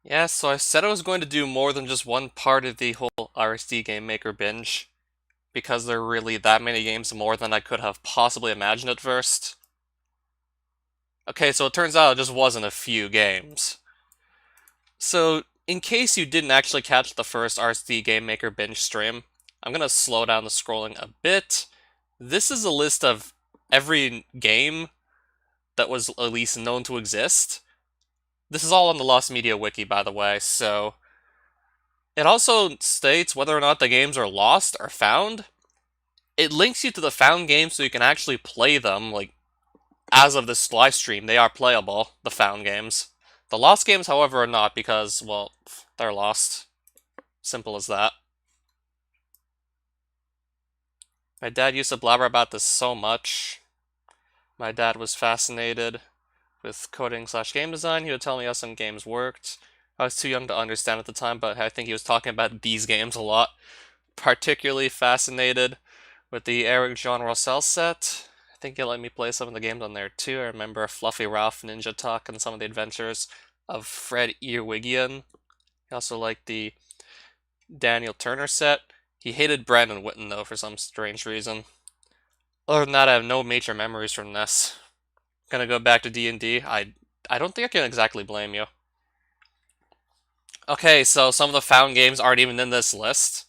Yeah, so I said I was going to do more than just one part of the whole RSD Game Maker binge, because there are really that many games more than I could have possibly imagined at first. Okay, so it turns out it just wasn't a few games. So, in case you didn't actually catch the first RSD Game Maker binge stream, I'm gonna slow down the scrolling a bit. This is a list of every game that was at least known to exist. This is all on the Lost Media wiki, by the way, so it also states whether or not the games are lost or found. It links you to the found games so you can actually play them, like, as of this live stream, they are playable, the found games. The lost games, however, are not because, well, they're lost. Simple as that. My dad used to blabber about this so much. My dad was fascinated with coding slash game design. He would tell me how some games worked. I was too young to understand at the time, but I think he was talking about these games a lot. Particularly fascinated with the Eric John Rossell set. I think he let me play some of the games on there too. I remember Fluffy Ralph Ninja Tuck and some of the adventures of Fred Earwigian. He also liked the Daniel Turner set. He hated Brandon Witten though for some strange reason. Other than that, I have no major memories from this. Gonna go back to D&D. I don't think I can exactly blame you. Okay, so some of the found games aren't even in this list.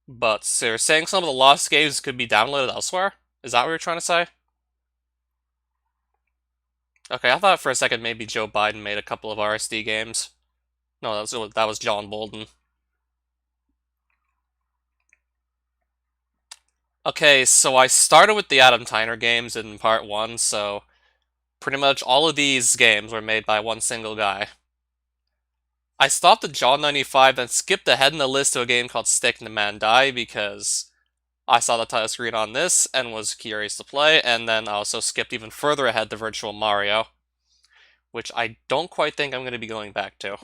But so you're saying some of the lost games could be downloaded elsewhere? Is that what you're trying to say? Okay, I thought for a second maybe Joe Biden made a couple of RSD games. No, that was John Bolden. Okay, so I started with the Adam Tyner games in part one, so pretty much all of these games were made by one single guy. I stopped at John 95 and skipped ahead in the list to a game called Stick the Man Die because I saw the title screen on this and was curious to play, and then I also skipped even further ahead to Virtual Mario, which I don't quite think I'm going to be going back to.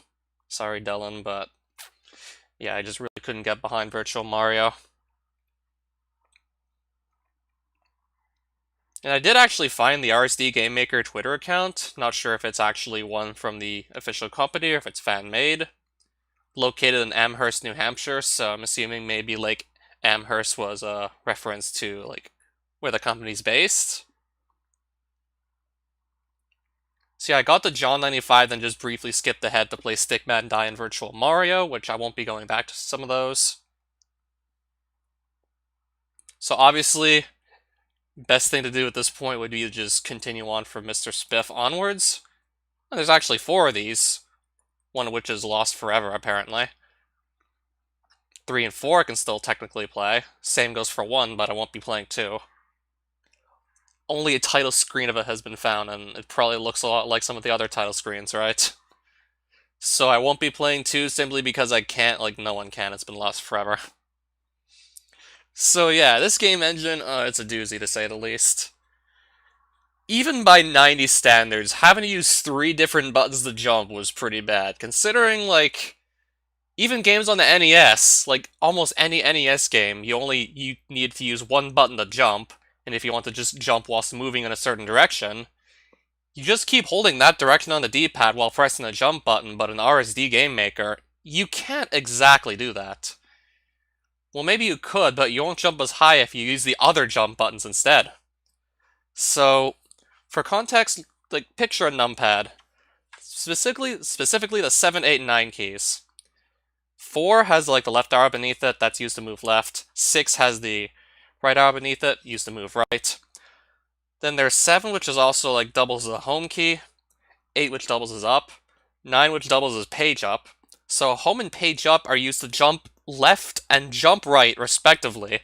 Sorry, Dylan, but yeah, I just really couldn't get behind Virtual Mario. And I did actually find the RSD Game Maker Twitter account. Not sure if it's actually one from the official company or if it's fan-made. Located in Amherst, New Hampshire, so I'm assuming maybe like Amherst was a reference to like where the company's based. So yeah, I got the John 95, then just briefly skipped ahead to play Stickman Die and Virtual Mario, which I won't be going back to some of those. So obviously, best thing to do at this point would be to just continue on from Mr. Spiff onwards. And there's actually four of these, one of which is lost forever, apparently. 3 and 4 I can still technically play. Same goes for 1, but I won't be playing 2. Only a title screen of it has been found, and it probably looks a lot like some of the other title screens, right? So I won't be playing 2 simply because I can't, like no one can, it's been lost forever. So yeah, this game engine, it's a doozy to say the least. Even by 90 standards, having to use 3 different buttons to jump was pretty bad, considering, like, even games on the NES, like almost any NES game, you need to use one button to jump, and if you want to just jump whilst moving in a certain direction, you just keep holding that direction on the D-pad while pressing the jump button, but in RSD Game Maker, you can't exactly do that. Well, maybe you could, but you won't jump as high if you use the other jump buttons instead. So, for context, like picture a numpad, specifically the 7, 8, and 9 keys. 4 has like the left arrow beneath it, that's used to move left. 6 has the right arrow beneath it, used to move right. Then there's 7, which is also like doubles as a home key. 8, which doubles as up. 9, which doubles as page up. So home and page up are used to jump left and jump right, respectively,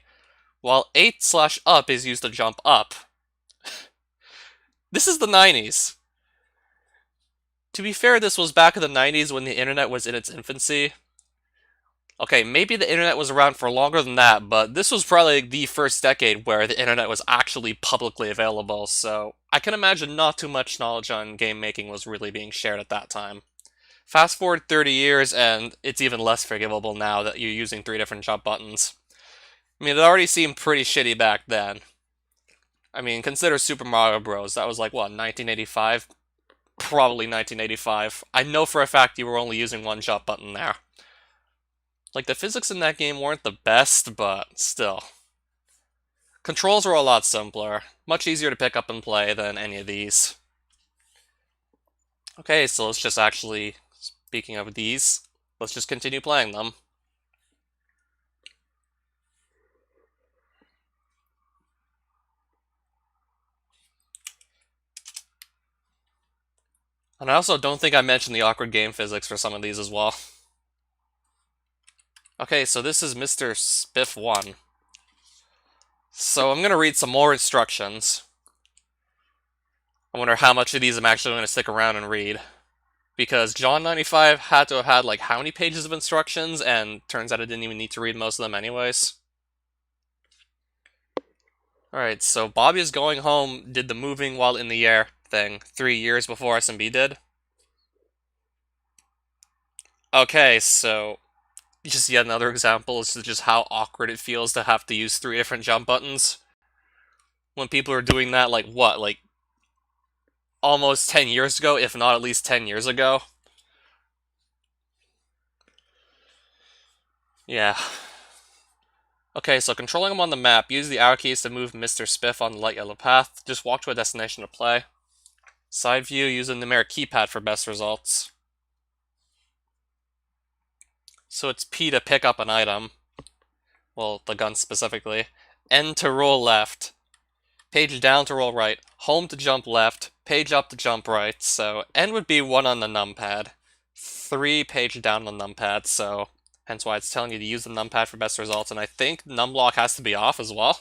while 8/up is used to jump up. This is the 90s. To be fair, this was back in the 90s when the internet was in its infancy. Okay, maybe the internet was around for longer than that, but this was probably the first decade where the internet was actually publicly available, so I can imagine not too much knowledge on game making was really being shared at that time. Fast forward 30 years, and it's even less forgivable now that you're using 3 different jump buttons. I mean, it already seemed pretty shitty back then. I mean, consider Super Mario Bros. That was like, what, 1985? probably 1985. I know for a fact you were only using one jump button there. Like, the physics in that game weren't the best, but still. Controls were a lot simpler. Much easier to pick up and play than any of these. Okay, so let's just actually, speaking of these, let's just continue playing them. And I also don't think I mentioned the awkward game physics for some of these as well. Okay, so this is Mr. Spiff 1. So I'm going to read some more instructions. I wonder how much of these I'm actually going to stick around and read. Because John95 had to have had like how many pages of instructions, and turns out I didn't even need to read most of them anyways. Alright, so Bobby is going home, did the moving while in the air thing 3 years before SMB did. Okay, so just yet another example as to just how awkward it feels to have to use 3 different jump buttons. When people are doing that, like, what, like, almost 10 years ago, if not at least 10 years ago? Yeah. Okay, so controlling him on the map, use the arrow keys to move Mr. Spiff on the light yellow path. Just walk to a destination to play. Side view, use the numeric keypad for best results. So it's P to pick up an item. Well, the gun specifically. N to roll left. Page down to roll right. Home to jump left. Page up to jump right. So N would be 1 on the numpad. 3 page down on the numpad, so hence why it's telling you to use the numpad for best results, and I think numblock has to be off as well.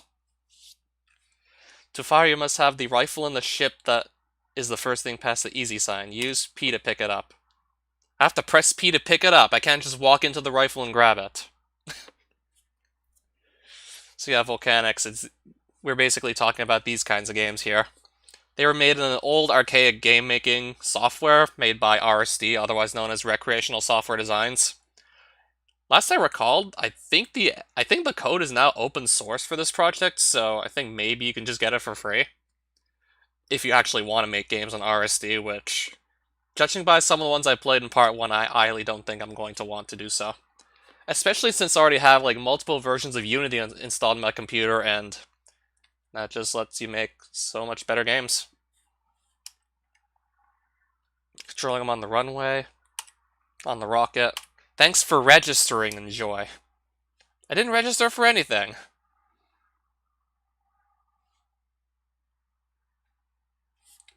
To fire, you must have the rifle in the ship that is the first thing past the easy sign. Use P to pick it up. I have to press P to pick it up. I can't just walk into the rifle and grab it. So yeah, Volcanics, we're basically talking about these kinds of games here. They were made in an old archaic game-making software made by RSD, otherwise known as Recreational Software Designs. Last I recalled, I think the code is now open source for this project, so I think maybe you can just get it for free. If you actually want to make games on RSD, which, judging by some of the ones I played in Part 1, I highly don't think I'm going to want to do so. Especially since I already have like multiple versions of Unity installed on my computer, and that just lets you make so much better games. Controlling them on the runway, on the rocket. Thanks for registering, enjoy. I didn't register for anything.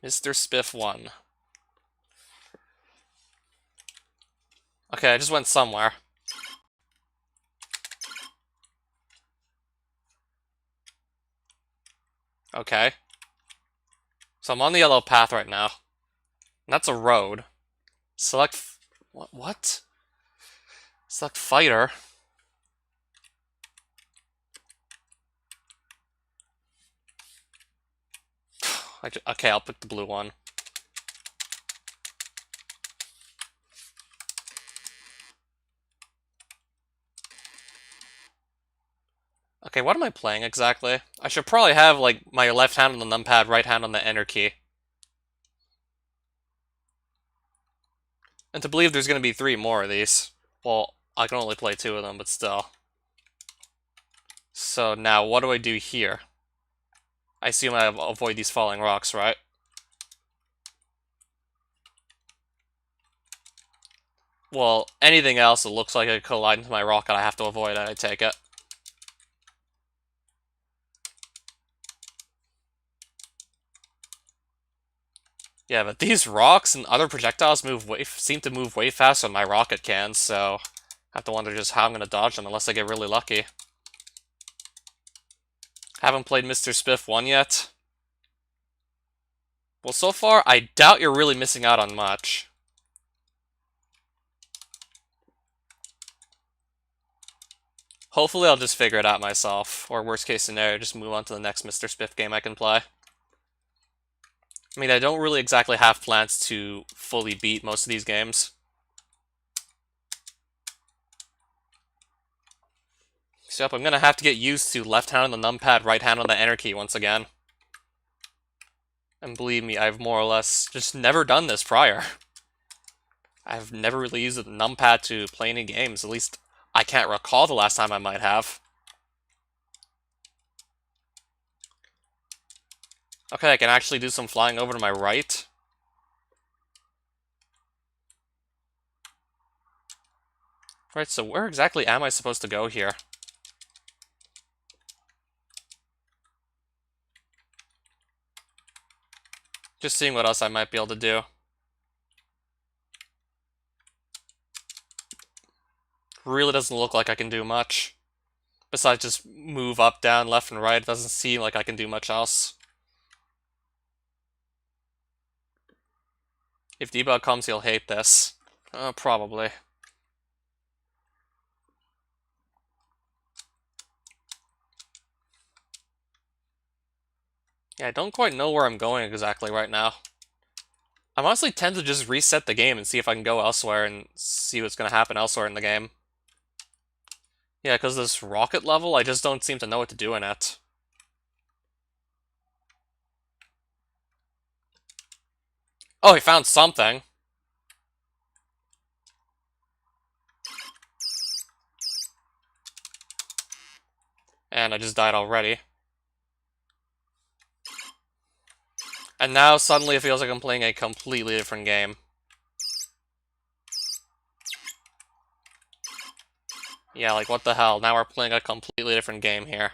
Mr. Spiff 1. Okay, I just went somewhere. Okay. So I'm on the yellow path right now. And that's a road. Select... What? Select fighter. Okay, I'll pick the blue one. Okay, what am I playing exactly? I should probably have, like, my left hand on the numpad, right hand on the enter key. And to believe there's going to be 3 more of these. Well, I can only play 2 of them, but still. So now, what do I do here? I assume I avoid these falling rocks, right? Well, anything else that looks like it could collide into my rocket, I have to avoid it, I take it. Yeah, but these rocks and other projectiles seem to move way faster than my rocket can, so I have to wonder just how I'm going to dodge them unless I get really lucky. Haven't played Mr. Spiff 1 yet. Well, so far, I doubt you're really missing out on much. Hopefully I'll just figure it out myself, or worst case scenario, just move on to the next Mr. Spiff game I can play. I mean, I don't really exactly have plans to fully beat most of these games. So yep, I'm going to have to get used to left hand on the numpad, right hand on the enter key once again. And believe me, I've more or less just never done this prior. I've never really used a numpad to play any games. At least I can't recall the last time I might have. Okay, I can actually do some flying over to my right. Right, so where exactly am I supposed to go here? Just seeing what else I might be able to do. Really doesn't look like I can do much. Besides just move up, down, left, and right, it doesn't seem like I can do much else. If debug comes, he'll hate this. Probably. Yeah, I don't quite know where I'm going exactly right now. I honestly tend to just reset the game and see if I can go elsewhere and see what's going to happen elsewhere in the game. Yeah, because this rocket level, I just don't seem to know what to do in it. Oh, he found something. And I just died already. And now suddenly it feels like I'm playing a completely different game. Yeah, like what the hell? Now we're playing a completely different game here.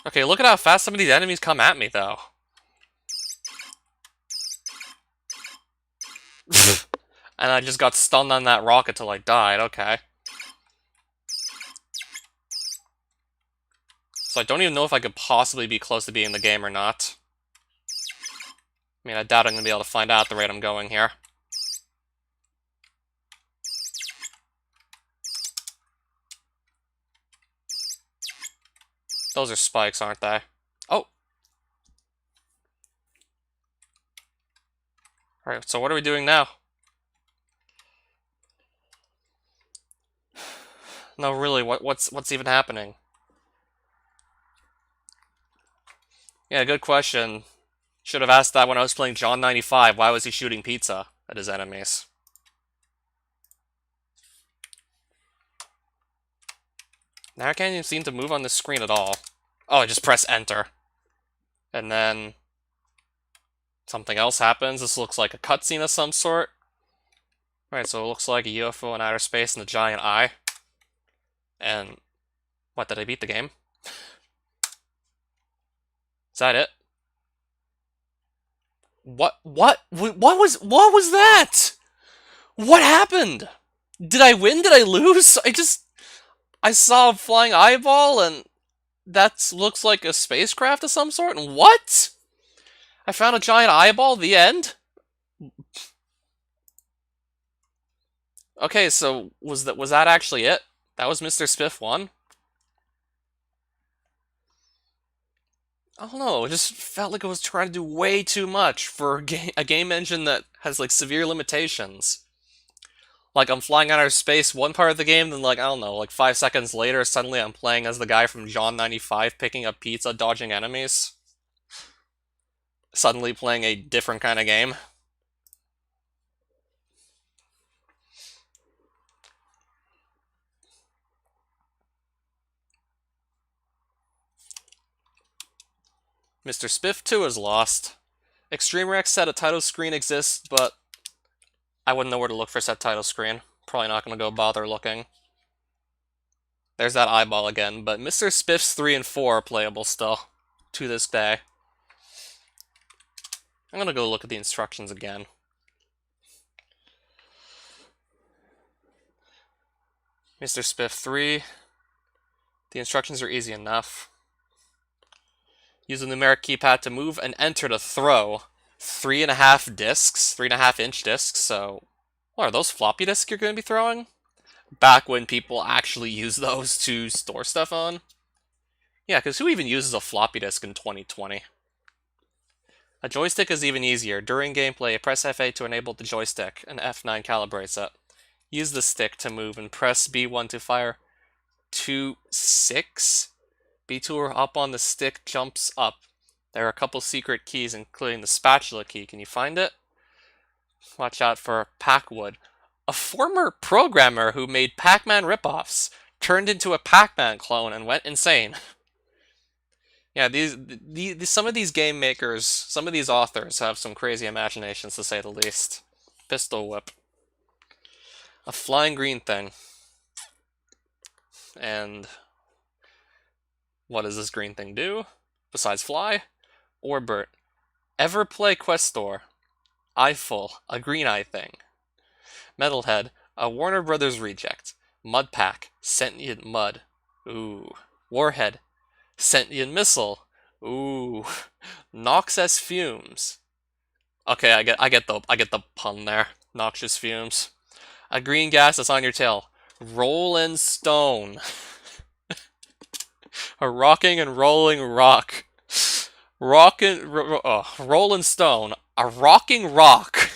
Okay, look at how fast some of these enemies come at me, though. And I just got stunned on that rocket till I died, okay. So I don't even know if I could possibly be close to being in the game or not. I mean, I doubt I'm going to be able to find out at the rate I'm going here. Those are spikes, aren't they? Oh! Alright, so what are we doing now? No, really, what's even happening? Yeah, good question. Should have asked that when I was playing John 95. Why was he shooting pizza at his enemies? Now I can't even seem to move on this screen at all. Oh, I just press enter. And then something else happens. This looks like a cutscene of some sort. Alright, so it looks like a UFO in outer space and a giant eye. And what, did I beat the game? Is that it? What was that? What happened? Did I win? Did I lose? I saw a flying eyeball and that looks like a spacecraft of some sort. And what? I found a giant eyeball, the end? Okay, so was that actually it? That was Mr. Spiff 1? I don't know, it just felt like it was trying to do way too much for a game engine that has, like, severe limitations. Like, I'm flying out of space one part of the game, then, like, I don't know, like 5 seconds later, suddenly I'm playing as the guy from John 95 picking up pizza, dodging enemies. Suddenly playing a different kind of game. Mr. Spiff 2 is lost. Extreme Rex said a title screen exists, but I wouldn't know where to look for said title screen. Probably not going to go bother looking. There's that eyeball again, but Mr. Spiff's 3 and 4 are playable still, to this day. I'm going to go look at the instructions again. Mr. Spiff 3. The instructions are easy enough. Use the numeric keypad to move and enter to throw. 3.5 discs, 3.5-inch discs, so... What, are those floppy disks you're going to be throwing? Back when people actually used those to store stuff on? Yeah, because who even uses a floppy disk in 2020? A joystick is even easier. During gameplay, press F8 to enable the joystick, and F9 calibrates it. Use the stick to move, and press B1 to fire 2, 6, B2 up on the stick jumps up. There are a couple secret keys, including the spatula key. Can you find it? Watch out for Packwood. A former programmer who made Pac-Man ripoffs turned into a Pac-Man clone and went insane. Yeah, some of these game makers, some of these authors have some crazy imaginations, to say the least. Pistol whip. A flying green thing. And what does this green thing do? Besides fly? Orbert. Ever play Questor? Eyeful. A green eye thing. Metalhead. A Warner Brothers reject. Mudpack. Sentient mud. Ooh. Warhead. Sentient missile. Ooh. Noxious fumes. Okay, I get the pun there. Noxious fumes. A green gas that's on your tail. Rollin' stone. A rocking and rolling rock. Rolling stone. A rocking rock.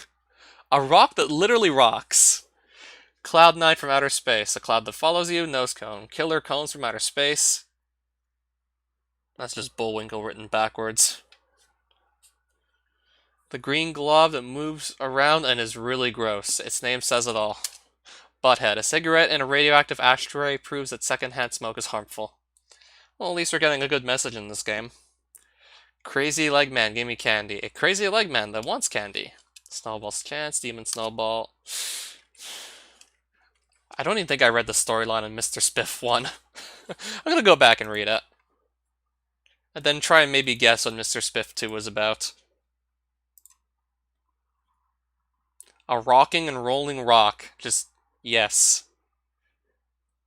A rock that literally rocks. Cloud9 from outer space. A cloud that follows you. Nose cone. Killer cones from outer space. That's just Bullwinkle written backwards. The green glob that moves around and is really gross. Its name says it all. Butthead. A cigarette in a radioactive ashtray proves that secondhand smoke is harmful. Well, at least we're getting a good message in this game. Crazy leg man, give me candy. A crazy leg man that wants candy. Snowball's chance, Demon Snowball. I don't even think I read the storyline in Mr. Spiff 1. I'm gonna go back and read it. And then try and maybe guess what Mr. Spiff 2 was about. A rocking and rolling rock. Just, yes.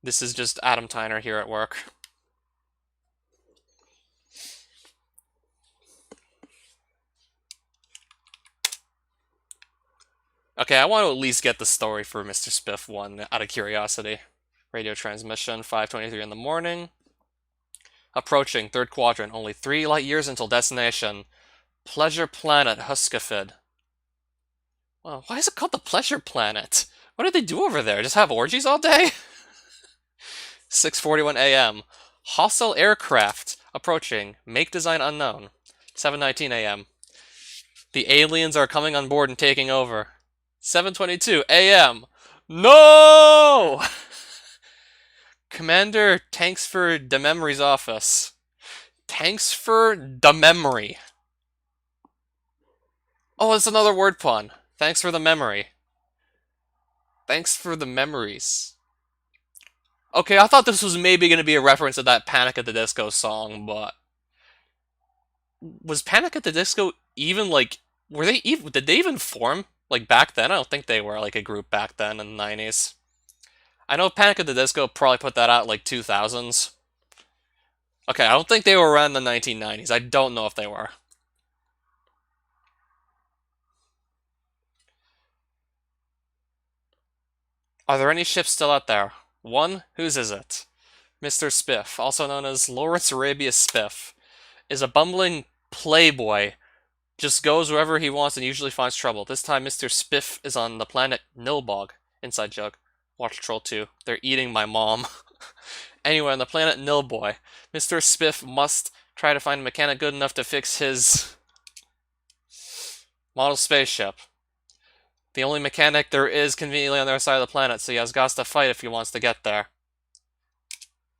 This is just Adam Tyner here at work. Okay, I want to at least get the story for Mr. Spiff 1 out of curiosity. Radio transmission, 5:23 in the morning. Approaching, third quadrant, only 3 light years until destination. Pleasure Planet, Huskafid. Well, why is it called the Pleasure Planet? What do they do over there? Just have orgies all day? 6:41 a.m. Hostile aircraft approaching. Make design unknown. 7:19 a.m. The aliens are coming on board and taking over. 7:22 a.m. No! Commander Tanksford de Memory's office. Tanksford de Memory. Oh, it's another word pun. Thanks for the memory. Thanks for the memories. Okay, I thought this was maybe going to be a reference to that Panic at the Disco song, but... Was Panic at the Disco even, like... Did they even form, like, back then? I don't think they were, like, a group back then in the 90s. I know Panic at the Disco probably put that out, like, 2000s. Okay, I don't think they were around the 1990s. I don't know if they were. Are there any ships still out there? One? Whose is it? Mr. Spiff, also known as Lawrence Arabia Spiff, is a bumbling playboy. Just goes wherever he wants and usually finds trouble. This time Mr. Spiff is on the planet Nilbog. Inside joke. Watch Troll 2. They're eating my mom. Anyway, on the planet Nilboy, Mr. Spiff must try to find a mechanic good enough to fix his model spaceship. The only mechanic there is conveniently on the other side of the planet, so he has got to fight if he wants to get there.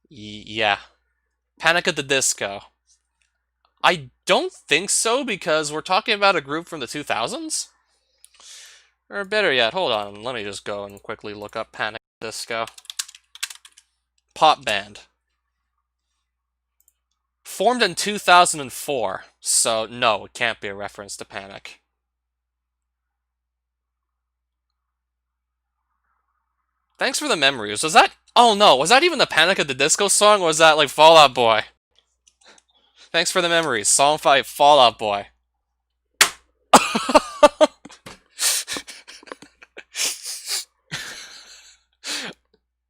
Yeah. Panic at the Disco. I don't think so, because we're talking about a group from the 2000s? Or better yet, hold on, let me just go and quickly look up Panic at the Disco. Pop band. Formed in 2004, so no, it can't be a reference to Panic. Thanks for the memories. Was that... Oh no, was that even the Panic at the Disco song, or was that like Fall Out Boy? Thanks for the memories. Song 5, Fall Out Boy.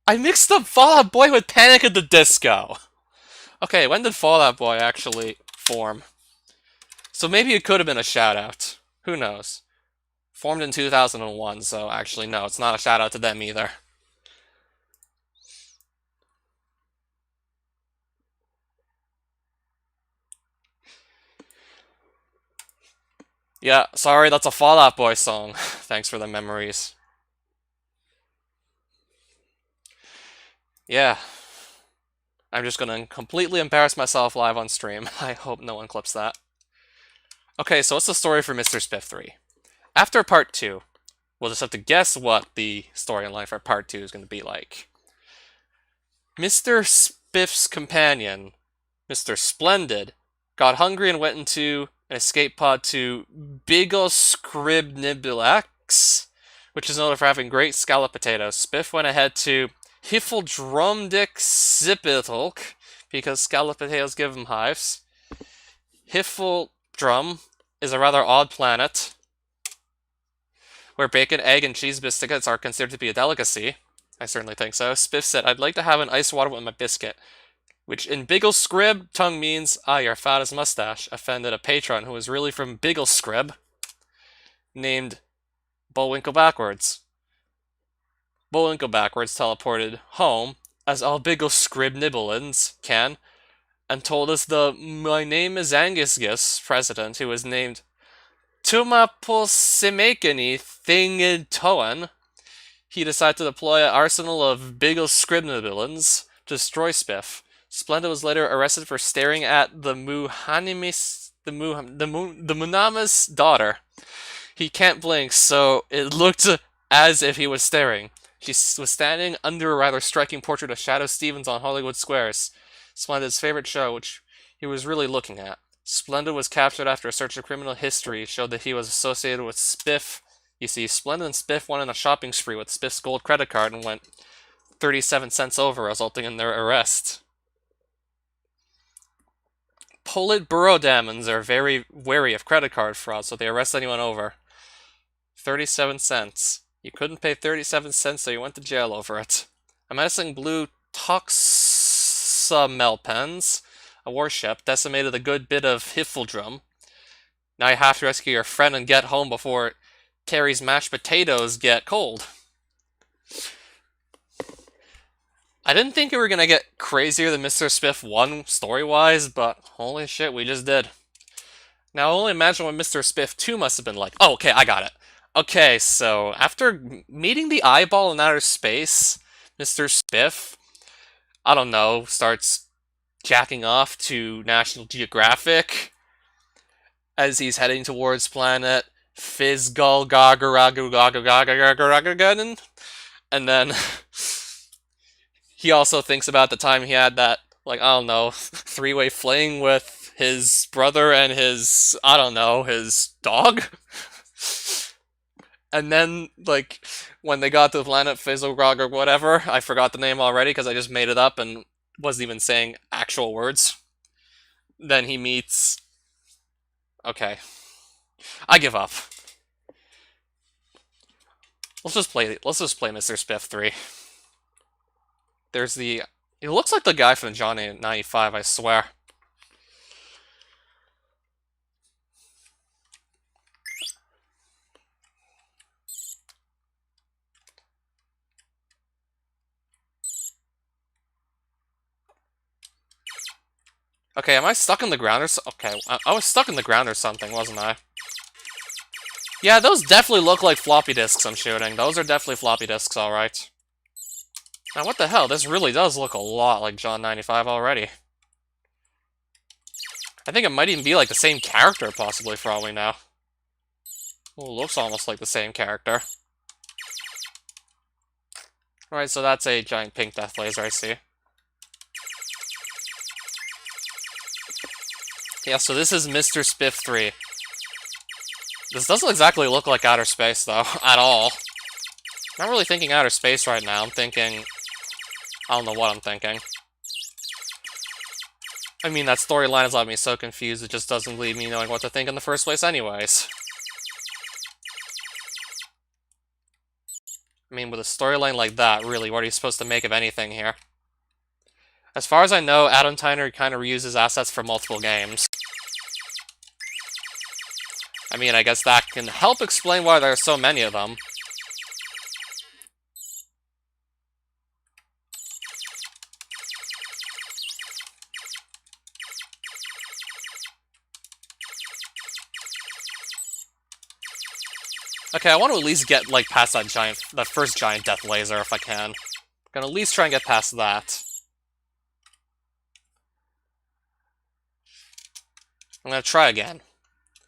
I mixed up Fall Out Boy with Panic at the Disco. Okay, when did Fall Out Boy actually form? So maybe it could have been a shout-out. Who knows? Formed in 2001, so actually no, it's not a shout-out to them either. Yeah, sorry, that's a Fall Out Boy song. Thanks for the memories. Yeah, I'm just gonna completely embarrass myself live on stream. I hope no one clips that. Okay, so what's the story for Mr. Spiff 3? After part 2, we'll just have to guess what the storyline for part 2 is going to be like. Mr. Spiff's companion, Mr. Splendid, got hungry and went into an escape pod to Bigoscribnibilax, which is known for having great scallop potatoes. Spiff went ahead to Hiffeldrumdick because scallop potatoes give him hives. Hiffeldrum is a rather odd planet where bacon, egg, and cheese biscuits are considered to be a delicacy. I certainly think so. Spiff said, I'd like to have an iced water with my biscuit, which in Bigglescrib tongue means, ah, you're fat as mustache, offended a patron who was really from Bigglescrib, named Bullwinkle Backwards. Bullwinkle Backwards teleported home, as all Bigglescrib Nibblins can, and told us the My Name is Angusgus president, who was named Tumapulsimakani Thingitoan. He decided to deploy an arsenal of Bigglescribnibilins to destroy Spiff. Splenda was later arrested for staring at the Munama's daughter. He can't blink, so it looked as if he was staring. She was standing under a rather striking portrait of Shadow Stevens on Hollywood Squares, Splenda's favorite show, which he was really looking at. Splenda was captured after a search of criminal history showed that he was associated with Spiff. You see, Splenda and Spiff went on a shopping spree with Spiff's gold credit card and went 37 cents over, resulting in their arrest. Politburodamons are very wary of credit card fraud, so they arrest anyone over 37 cents. You couldn't pay 37 cents, so you went to jail over it. A menacing blue Toxamelpens, a warship, decimated a good bit of Hiffeldrum. Now you have to rescue your friend and get home before Terry's mashed potatoes get cold. I didn't think we were gonna get crazier than Mr. Spiff 1 story-wise, but holy shit, we just did. Now only imagine what Mr. Spiff 2 must have been like. Oh, okay, I got it. Okay, so after meeting the eyeball in outer space, Mr. Spiff, I don't know, starts jacking off to National Geographic as he's heading towards planet Fizzgull, and then he also thinks about the time he had that, like, I don't know, three-way fling with his brother and his, I don't know, his dog. And then, like, when they got to the planet Fizzlegrog or whatever, I forgot the name already because I just made it up and wasn't even saying actual words. Then he meets... Okay. I give up. Let's just play Mr. Spiff 3. There's the... It looks like the guy from Johnny 95, I swear. Okay, am I stuck in the ground or so? Okay, I was stuck in the ground or something, wasn't I? Yeah, those definitely look like floppy disks I'm shooting. Those are definitely floppy disks, alright. Now, what the hell? This really does look a lot like John 95 already. I think it might even be like the same character, possibly, for all we know. Well, it looks almost like the same character. Alright, so that's a giant pink death laser, I see. Yeah, so this is Mr. Spiff 3. This doesn't exactly look like outer space, though, at all. I'm not really thinking outer space right now. I'm thinking... I don't know what I'm thinking. I mean, that storyline has left me so confused, it just doesn't leave me knowing what to think in the first place anyways. I mean, with a storyline like that, really, what are you supposed to make of anything here? As far as I know, Adam Tyner kind of reuses assets for multiple games. I mean, I guess that can help explain why there are so many of them. Okay, I want to at least get, like, past that first giant death laser if I can. Gonna at least try and get past that. I'm gonna try again.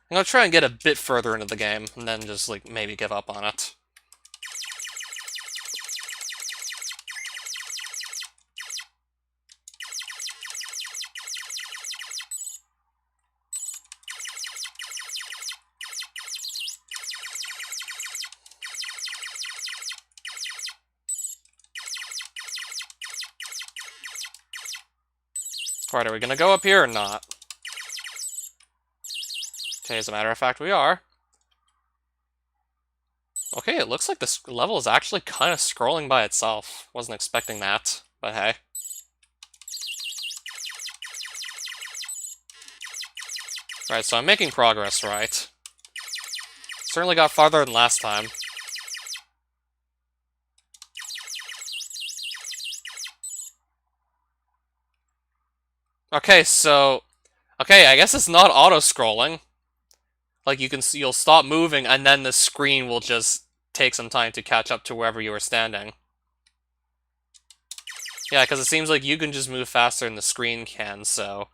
I'm gonna try and get a bit further into the game, and then just, like, maybe give up on it. Right, are we gonna go up here or not? Okay, as a matter of fact, we are. Okay, it looks like this level is actually kind of scrolling by itself. Wasn't expecting that, but hey. Right, so I'm making progress, right? Certainly got farther than last time. Okay, so... Okay, I guess it's not auto-scrolling. Like, you'll stop moving, and then the screen will just take some time to catch up to wherever you were standing. Yeah, because it seems like you can just move faster than the screen can, so...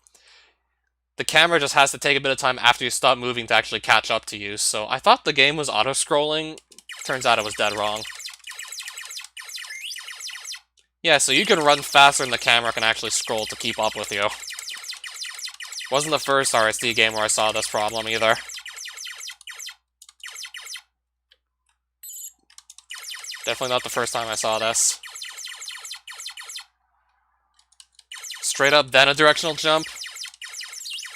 The camera just has to take a bit of time after you stop moving to actually catch up to you, so I thought the game was auto-scrolling. Turns out I was dead wrong. Yeah, so you can run faster than the camera can actually scroll to keep up with you. Wasn't the first RSD game where I saw this problem either. Definitely not the first time I saw this. Straight up, then a directional jump?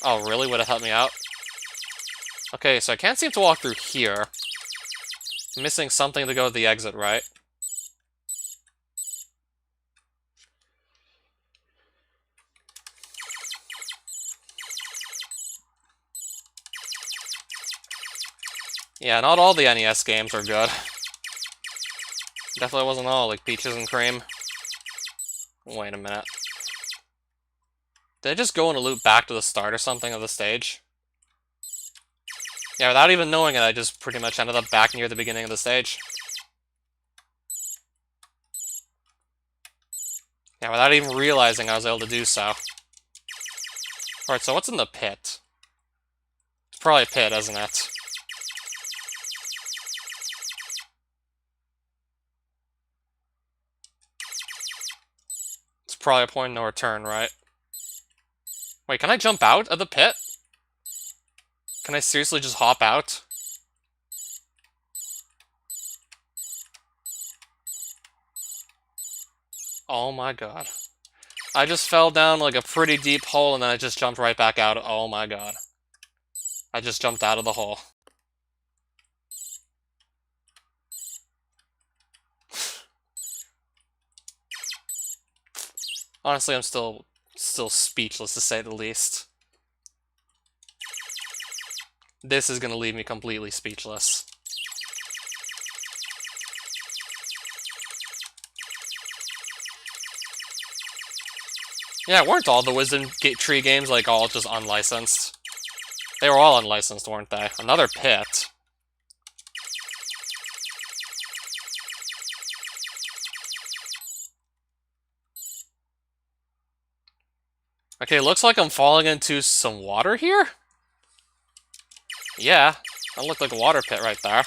Oh, really? Would it help me out? Okay, so I can't seem to walk through here. I'm missing something to go to the exit, right? Yeah, not all the NES games are good. Definitely wasn't all, like Peaches and Cream. Wait a minute. Did I just go in a loop back to the start or something of the stage? Yeah, without even knowing it, I just pretty much ended up back near the beginning of the stage. Yeah, without even realizing I was able to do so. Alright, so what's in the pit? It's probably a pit, isn't it? It's probably a point of no return, right? Wait, can I jump out of the pit? Can I seriously just hop out? Oh my god. I just fell down like a pretty deep hole and then I just jumped right back out. Oh my god. I just jumped out of the hole. Honestly, I'm still speechless to say the least. This is gonna leave me completely speechless. Yeah, weren't all the Wisdom Tree games like all just unlicensed? They were all unlicensed, weren't they? Another pit. Okay, looks like I'm falling into some water here? Yeah, that looked like a water pit right there.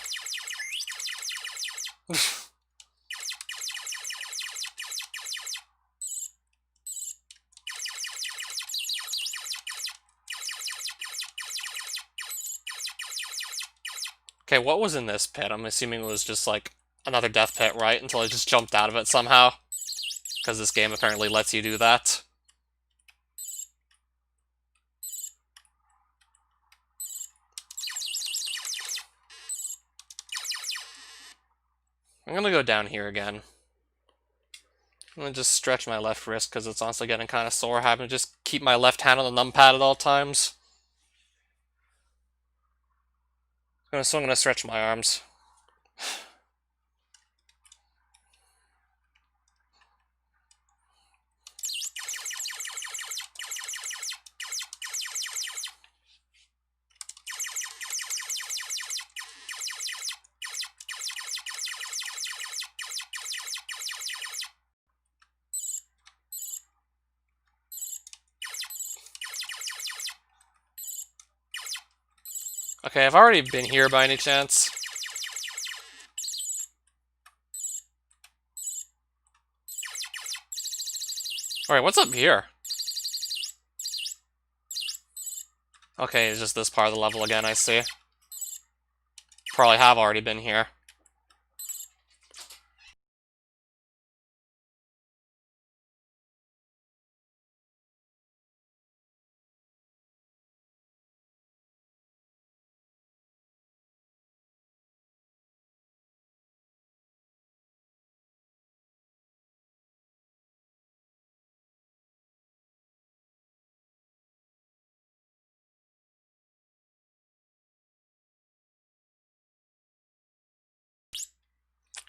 Okay, what was in this pit? I'm assuming it was just like another death pit, right? Until I just jumped out of it somehow. Because this game apparently lets you do that. I'm gonna go down here again. I'm gonna just stretch my left wrist because it's honestly getting kind of sore. Having to just keep my left hand on the numpad at all times. So I'm gonna stretch my arms. Okay, I've already been here by any chance. Alright, what's up here? Okay, it's just this part of the level again, I see. Probably have already been here.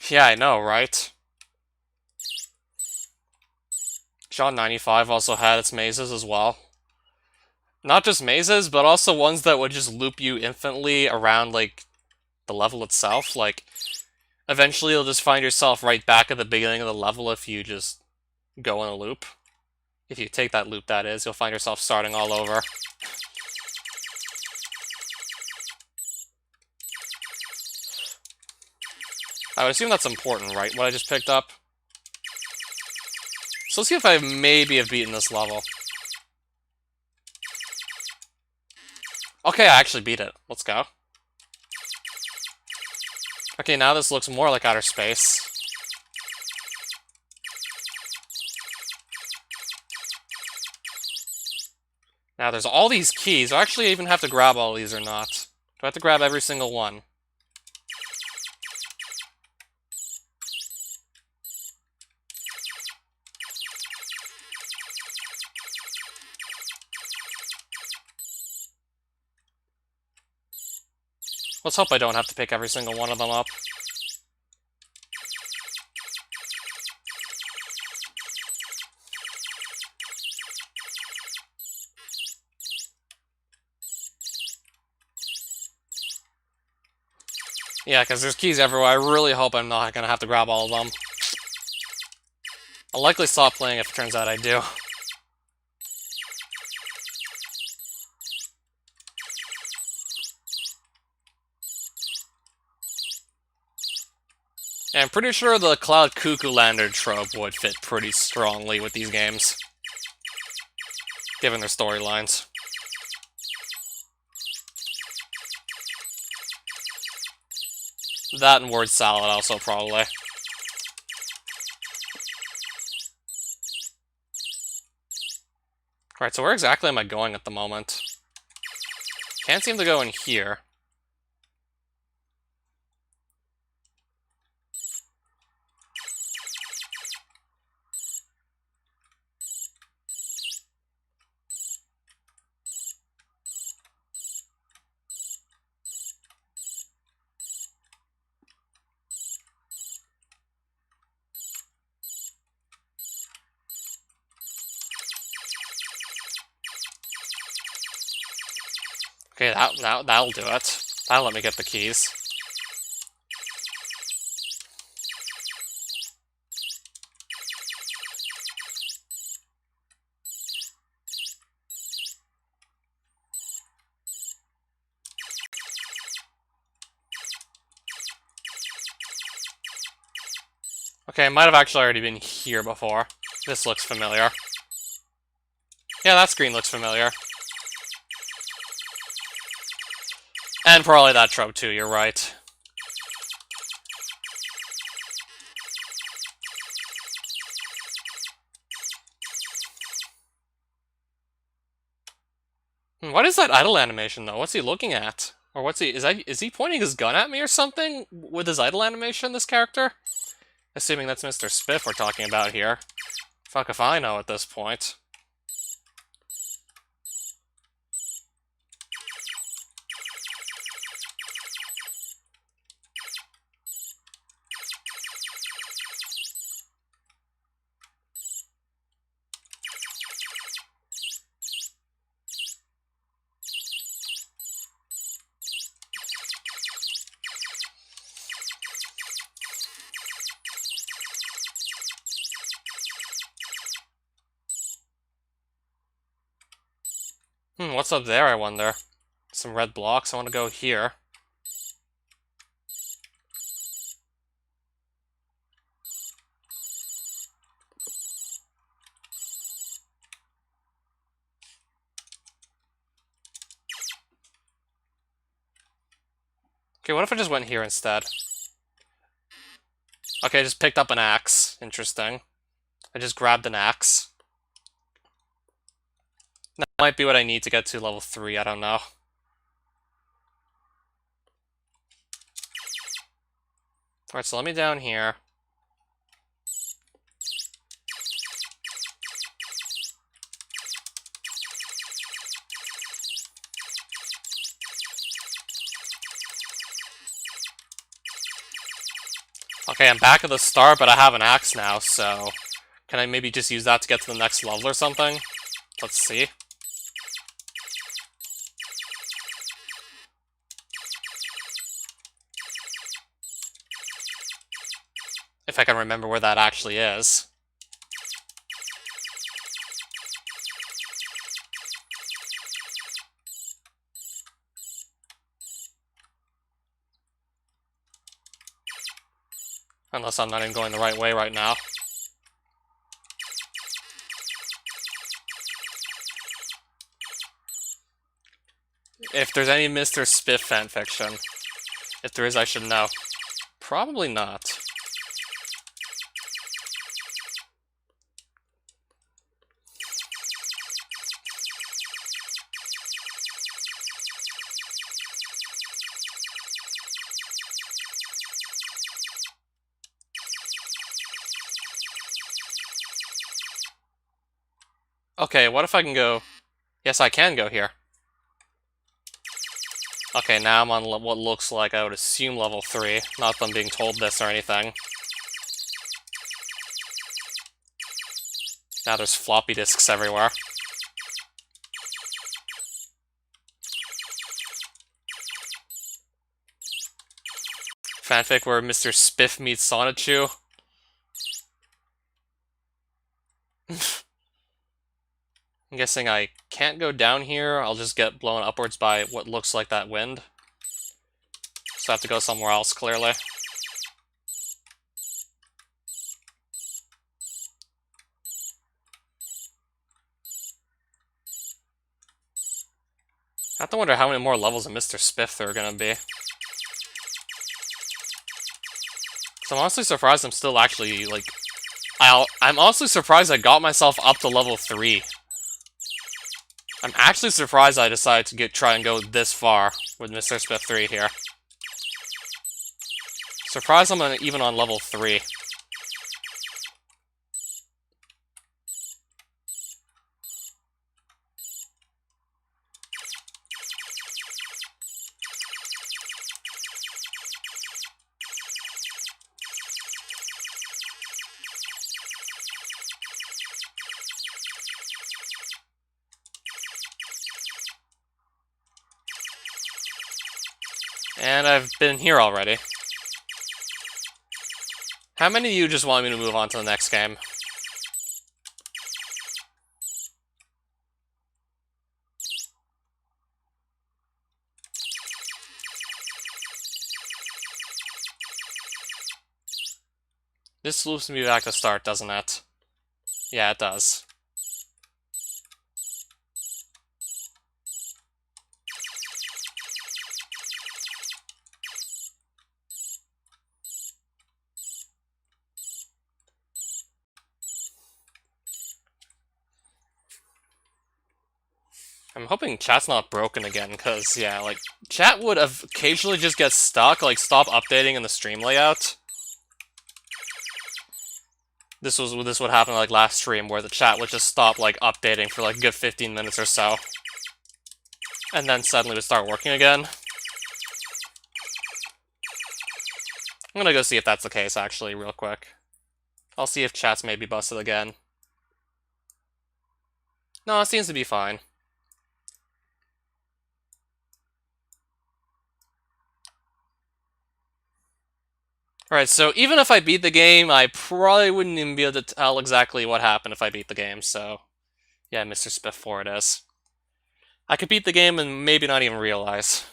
Yeah, I know, right? John 95 also had its mazes as well. Not just mazes, but also ones that would just loop you infinitely around, like, the level itself. Like, eventually you'll just find yourself right back at the beginning of the level if you just go in a loop. If you take that loop, that is, you'll find yourself starting all over. I would assume that's important, right? What I just picked up. So let's see if I maybe have beaten this level. Okay, I actually beat it. Let's go. Okay, now this looks more like outer space. Now there's all these keys. Do I actually even have to grab all these or not? Do I have to grab every single one? Let's hope I don't have to pick every single one of them up. Yeah, because there's keys everywhere. I really hope I'm not going to have to grab all of them. I'll likely stop playing if it turns out I do. And I'm pretty sure the Cloud Cuckoo Lander trope would fit pretty strongly with these games, given their storylines. That and word salad also, probably. Alright, so where exactly am I going at the moment? Can't seem to go in here. Okay, that'll do it. That'll let me get the keys. Okay, I might have actually already been here before. This looks familiar. Yeah, that screen looks familiar. And probably that trope too, you're right. What is that idle animation though? What's he looking at? Or what's he is he pointing his gun at me or something with his idle animation, this character? Assuming that's Mr. Spiff we're talking about here. Fuck if I know at this point. What's up there, I wonder? some red blocks. I want to go here. Okay, what if I just went here instead? Okay, I just picked up an axe. Interesting. I just grabbed an axe. That might be what I need to get to level 3, I don't know. Alright, so let me down here. Okay, I'm back at the start, but I have an axe now, so... Can I maybe just use that to get to the next level or something? Let's see. If I can remember where that actually is. Unless I'm not even going the right way right now. If there's any Mr. Spiff fanfiction. If there is, I should know. Probably not. Okay, what if I can go... Yes, I can go here. Okay, now I'm on what looks like, I would assume, level 3. Not that I'm being told this or anything. Now there's floppy disks everywhere. Fanfic where Mr. Spiff meets Sonichu. I'm guessing I can't go down here. I'll just get blown upwards by what looks like that wind. So I have to go somewhere else, clearly. I have to wonder how many more levels of Mr. Spiff there are gonna be. So I'm honestly surprised I'm still actually, like... I'm honestly surprised I got myself up to level 3. I'm actually surprised I decided to try and go this far with Mr. Spiff 3 here. Surprised I'm even on level 3. And I've been here already. How many of you just want me to move on to the next game? This loops me back to start, doesn't it? Yeah, it does. I'm hoping chat's not broken again, because, yeah, like, chat would occasionally just get stuck, like, stop updating in the stream layout. This would happen, like, last stream, where the chat would just stop, like, updating for, like, a good 15 minutes or so. And then suddenly would start working again. I'm gonna go see if that's the case, actually, real quick. I'll see if chat's maybe busted again. No, it seems to be fine. Alright, so even if I beat the game, I probably wouldn't even be able to tell exactly what happened if I beat the game, so... Yeah, Mr. Spiff 4 it is. I could beat the game and maybe not even realize.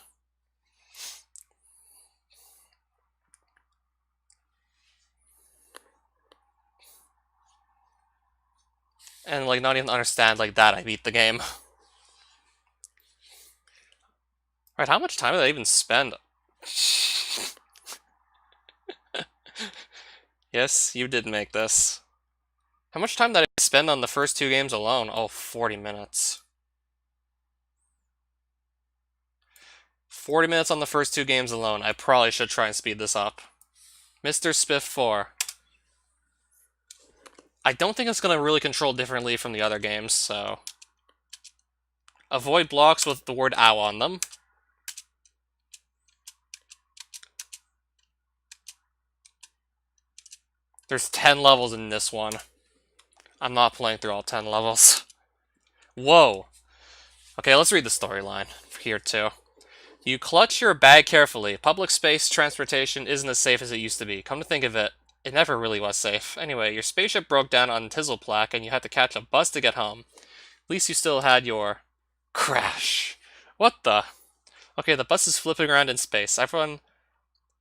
And, like, not even understand, like, that I beat the game. Right, how much time did I even spend? Yes, you did make this. How much time did I spend on the first two games alone? Oh, 40 minutes. 40 minutes on the first two games alone. I probably should try and speed this up. Mr. Spiff 4. I don't think it's going to really control differently from the other games, so... Avoid blocks with the word ow on them. There's 10 levels in this one. I'm not playing through all 10 levels. Whoa! Okay, let's read the storyline here, too. You clutch your bag carefully. Public space transportation isn't as safe as it used to be. Come to think of it, it never really was safe. Anyway, your spaceship broke down on Tizzleplack and you had to catch a bus to get home. At least you still had your... crash. What the? Okay, the bus is flipping around in space. Everyone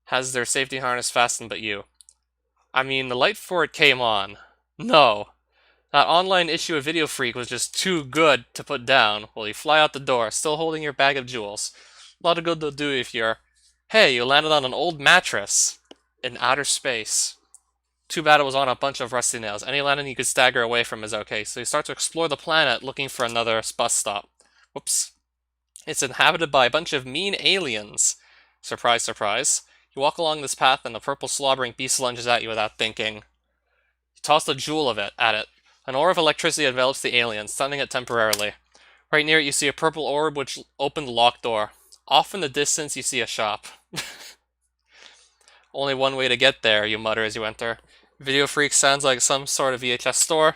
has their safety harness fastened but you. I mean, the light for it came on. No. That online issue of Video Freak was just too good to put down. Well, you fly out the door, still holding your bag of jewels. A lot of good they'll do if you're... Hey, you landed on an old mattress. In outer space. Too bad it was on a bunch of rusty nails. Any landing you could stagger away from is okay. So you start to explore the planet looking for another bus stop. Whoops. It's inhabited by a bunch of mean aliens. Surprise, surprise. You walk along this path and a purple slobbering beast lunges at you without thinking. You toss the jewel of it at it. An aura of electricity envelops the alien, stunning it temporarily. Right near it you see a purple orb which opened the locked door. Off in the distance you see a shop. Only one way to get there, you mutter as you enter. Video Freak sounds like some sort of VHS store.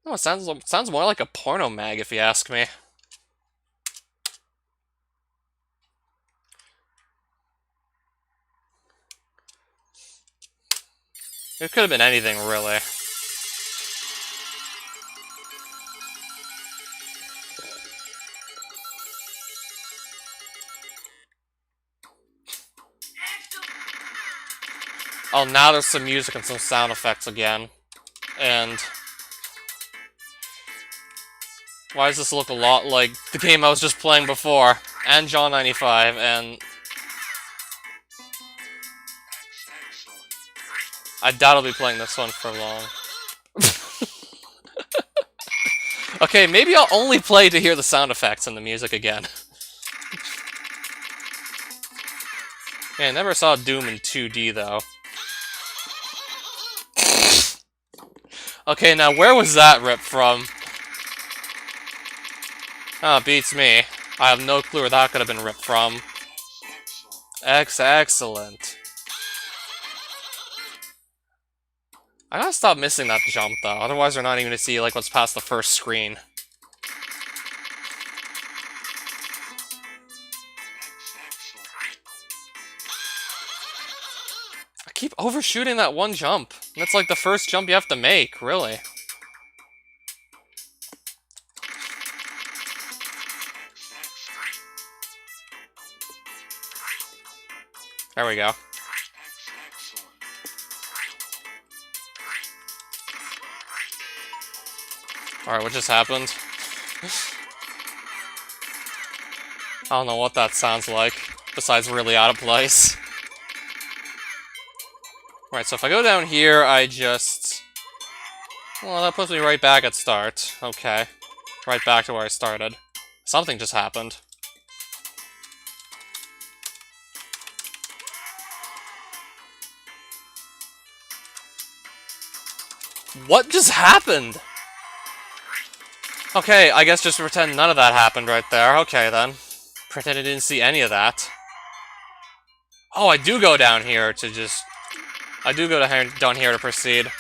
Oh, it sounds more like a porno mag if you ask me. It could have been anything, really. Oh, now there's some music and some sound effects again. And... why does this look a lot like the game I was just playing before? And John 95, and... I doubt I'll be playing this one for long. Okay, maybe I'll only play to hear the sound effects and the music again. Yeah, I never saw Doom in 2D, though. Okay, now where was that ripped from? Oh, beats me. I have no clue where that could have been ripped from. Excellent. I gotta stop missing that jump, though. Otherwise, we're not even gonna see, like, what's past the first screen. I keep overshooting that one jump. That's like the first jump you have to make, really. There we go. Alright, what just happened? I don't know what that sounds like, besides really out of place. Right, so if I go down here, I just... well, that puts me right back at start. Okay. Right back to where I started. Something just happened. What just happened? Okay, I guess just pretend none of that happened right there. Okay, then. Pretend I didn't see any of that. Oh, I do go down here to just... I do go down here to proceed.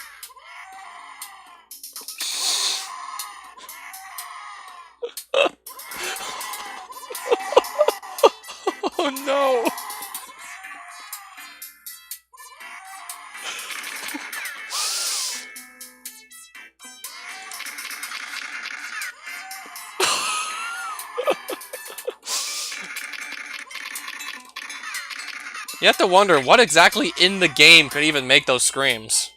Oh no! You have to wonder, what exactly in the game could even make those screams?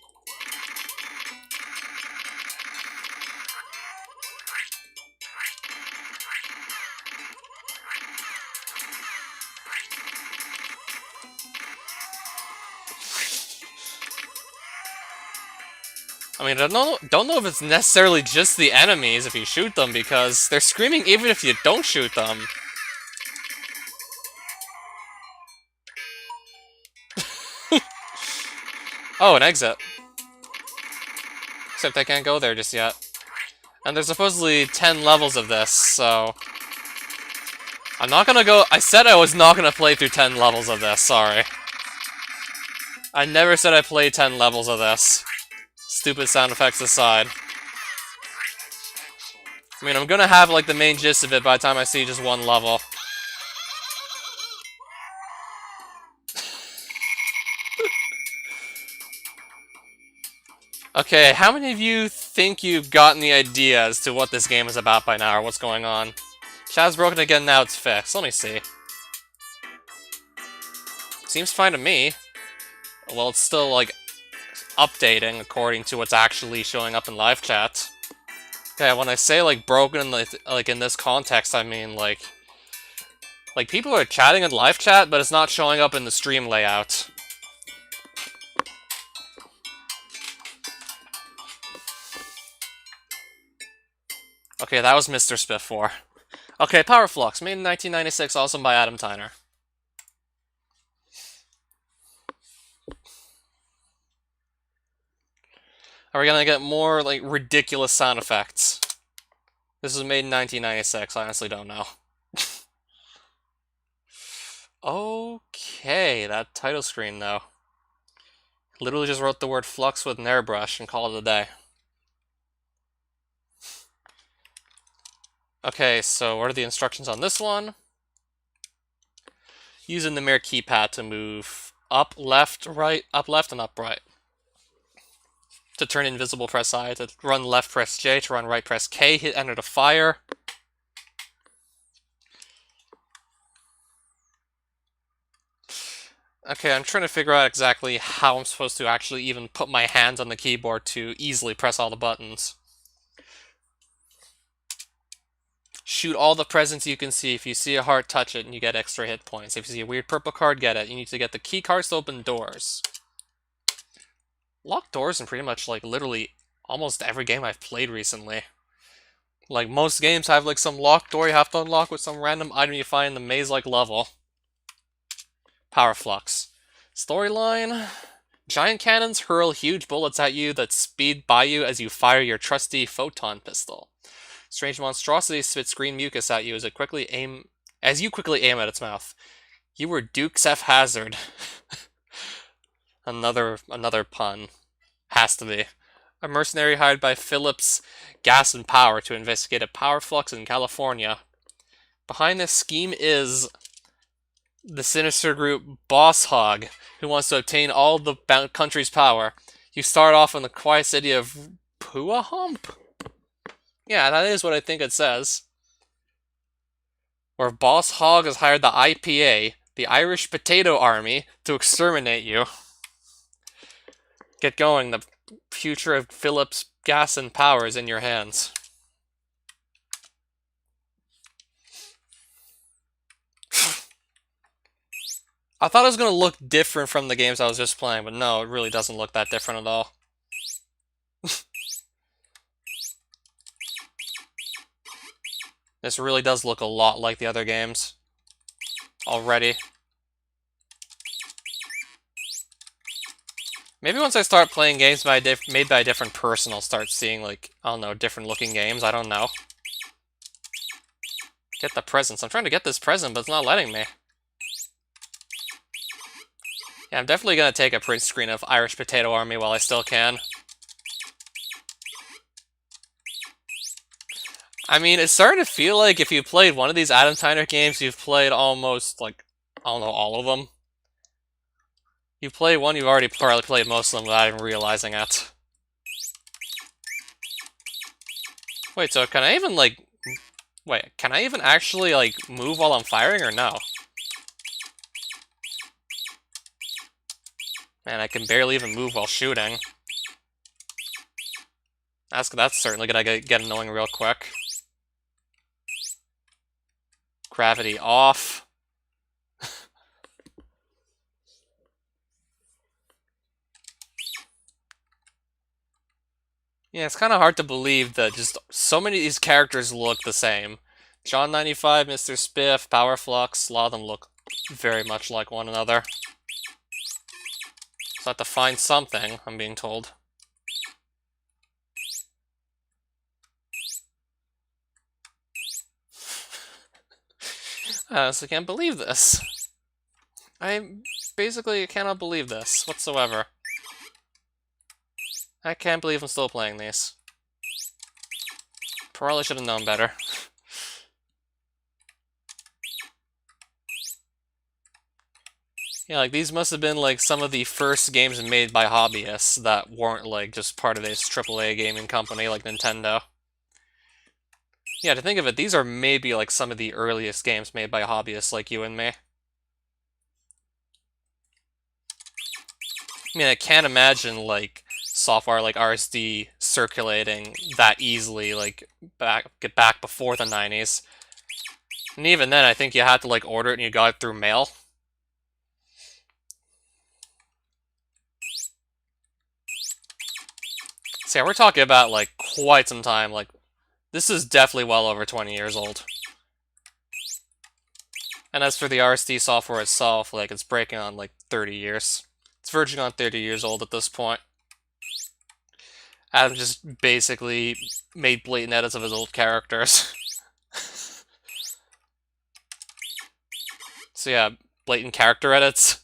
I mean, I don't know if it's necessarily just the enemies if you shoot them, because they're screaming even if you don't shoot them. Oh, an exit. Except I can't go there just yet. And there's supposedly 10 levels of this, so... I'm not gonna go... I said I was not gonna play through 10 levels of this, sorry. I never said I played 10 levels of this. Stupid sound effects aside. I mean, I'm gonna have, like, the main gist of it by the time I see just one level. Okay, how many of you think you've gotten the idea as to what this game is about by now, or what's going on? Chat's broken again, now it's fixed. Let me see. Seems fine to me. Well, it's still, like, updating according to what's actually showing up in live chat. Okay, when I say, like, broken, like, in this context, I mean, like, people are chatting in live chat, but it's not showing up in the stream layout. Okay, that was Mr. Spiff 4. Okay, Power Flux, made in 1996, also by Adam Tyner. Are we gonna get more, like, ridiculous sound effects? This was made in 1996, I honestly don't know. Okay, that title screen, though. Literally just wrote the word Flux with an airbrush and called it a day. Okay, so what are the instructions on this one? Using the mirror keypad to move up, left, right, up, left, and up, right. To turn invisible, press I. To run left, press J. To run right, press K. Hit enter to fire. Okay, I'm trying to figure out exactly how I'm supposed to actually even put my hands on the keyboard to easily press all the buttons. Shoot all the presents you can see. If you see a heart, touch it, and you get extra hit points. If you see a weird purple card, get it. You need to get the key cards to open doors. Locked doors in pretty much, like, literally almost every game I've played recently. Like, most games have, like, some locked door you have to unlock with some random item you find in the maze-like level. Power Flux. Storyline... Giant cannons hurl huge bullets at you that speed by you as you fire your trusty photon pistol. Strange monstrosities spits green mucus at you as you quickly aim at its mouth. You were Dukes F. Hazard. Another pun. Has to be. A mercenary hired by Phillips Gas and Power to investigate a power flux in California. Behind this scheme is the sinister group Boss Hog, who wants to obtain all the country's power. You start off in the quiet city of Puahump? Yeah, that is what I think it says. Where Boss Hog has hired the IPA, the Irish Potato Army, to exterminate you. Get going, the future of Phillips Gas and Power is in your hands. I thought it was going to look different from the games I was just playing, but no, it really doesn't look that different at all. This really does look a lot like the other games. Already. Maybe once I start playing games made by a different person, I'll start seeing, like, I don't know, different looking games. I don't know. Get the presents. I'm trying to get this present, but it's not letting me. Yeah, I'm definitely going to take a print screen of Irish Potato Army while I still can. I mean, it's starting to feel like if you played one of these Adam Tyner games, you've played almost, like, I don't know, all of them. You play one, you've already probably played most of them without even realizing it. Wait, so can I even, like... Wait, can I even actually, like, move while I'm firing, or no? Man, I can barely even move while shooting. That's certainly gonna get annoying real quick. Gravity off. Yeah, it's kind of hard to believe that just so many of these characters look the same. John 95, Mr. Spiff, Power Flux, a lot of them look very much like one another. So I have to find something, I'm being told. I honestly can't believe this. I basically cannot believe this whatsoever. I can't believe I'm still playing these. Probably should have known better. Yeah, like, these must have been, like, some of the first games made by hobbyists that weren't, like, just part of this AAA gaming company like Nintendo. Yeah, to think of it, these are maybe, like, some of the earliest games made by hobbyists like you and me. I mean, I can't imagine, like, software like RSD circulating that easily, like, get back before the 90s. And even then, I think you had to, like, order it and you got it through mail. So yeah, we're talking about, like, quite some time. Like, this is definitely well over 20 years old. And as for the RSD software itself, like, it's breaking on, like, 30 years. It's verging on 30 years old at this point. Adam just basically made blatant edits of his old characters. So yeah, blatant character edits.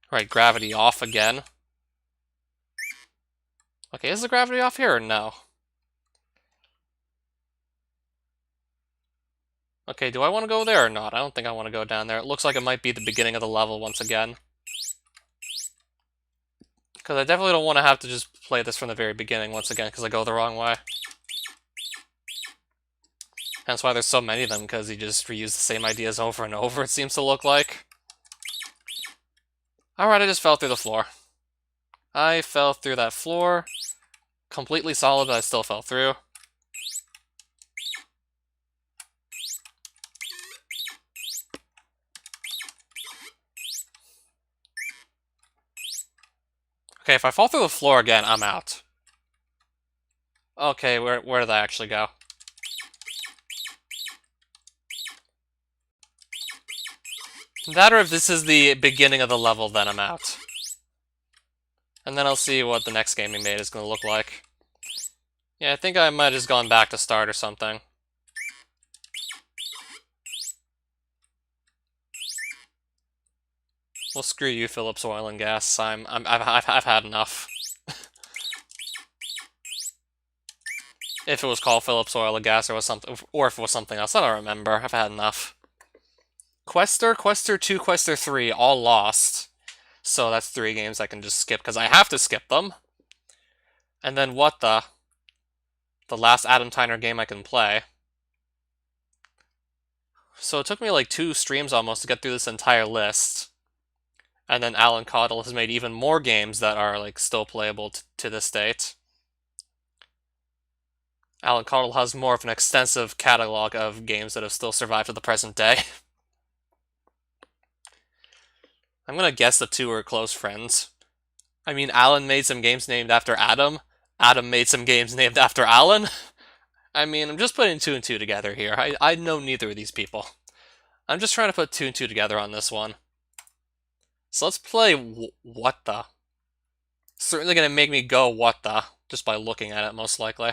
Right, gravity off again. Okay, is the gravity off here or no? Okay, do I want to go there or not? I don't think I want to go down there. It looks like it might be the beginning of the level once again. Because I definitely don't want to have to just play this from the very beginning once again, because I go the wrong way. That's why there's so many of them, because you just reuse the same ideas over and over, it seems to look like. Alright, I just fell through the floor. I fell through that floor. Completely solid, but I still fell through. Okay, if I fall through the floor again, I'm out. Okay, where did I actually go? That or if this is the beginning of the level, then I'm out. And then I'll see what the next game we made is going to look like. Yeah, I think I might have just gone back to start or something. Well, screw you, Phillips Oil and Gas. I've had enough. If it was called Phillips Oil and Gas or was something, or if it was something else, I don't remember. I've had enough. Quester, Quester 2, Quester 3, all lost. So that's 3 games I can just skip, because I have to skip them. And then what the last Adam Tyner game I can play. So it took me like 2 streams almost to get through this entire list. And then Alan Caudle has made even more games that are like still playable to this date. Alan Caudle has more of an extensive catalog of games that have still survived to the present day. I'm gonna guess the 2 are close friends. I mean, Alan made some games named after Adam. Adam made some games named after Alan. I mean, I'm just putting 2 and 2 together here. I know neither of these people. I'm just trying to put 2 and 2 together on this one. So let's play what the. Certainly gonna make me go what the, just by looking at it, most likely.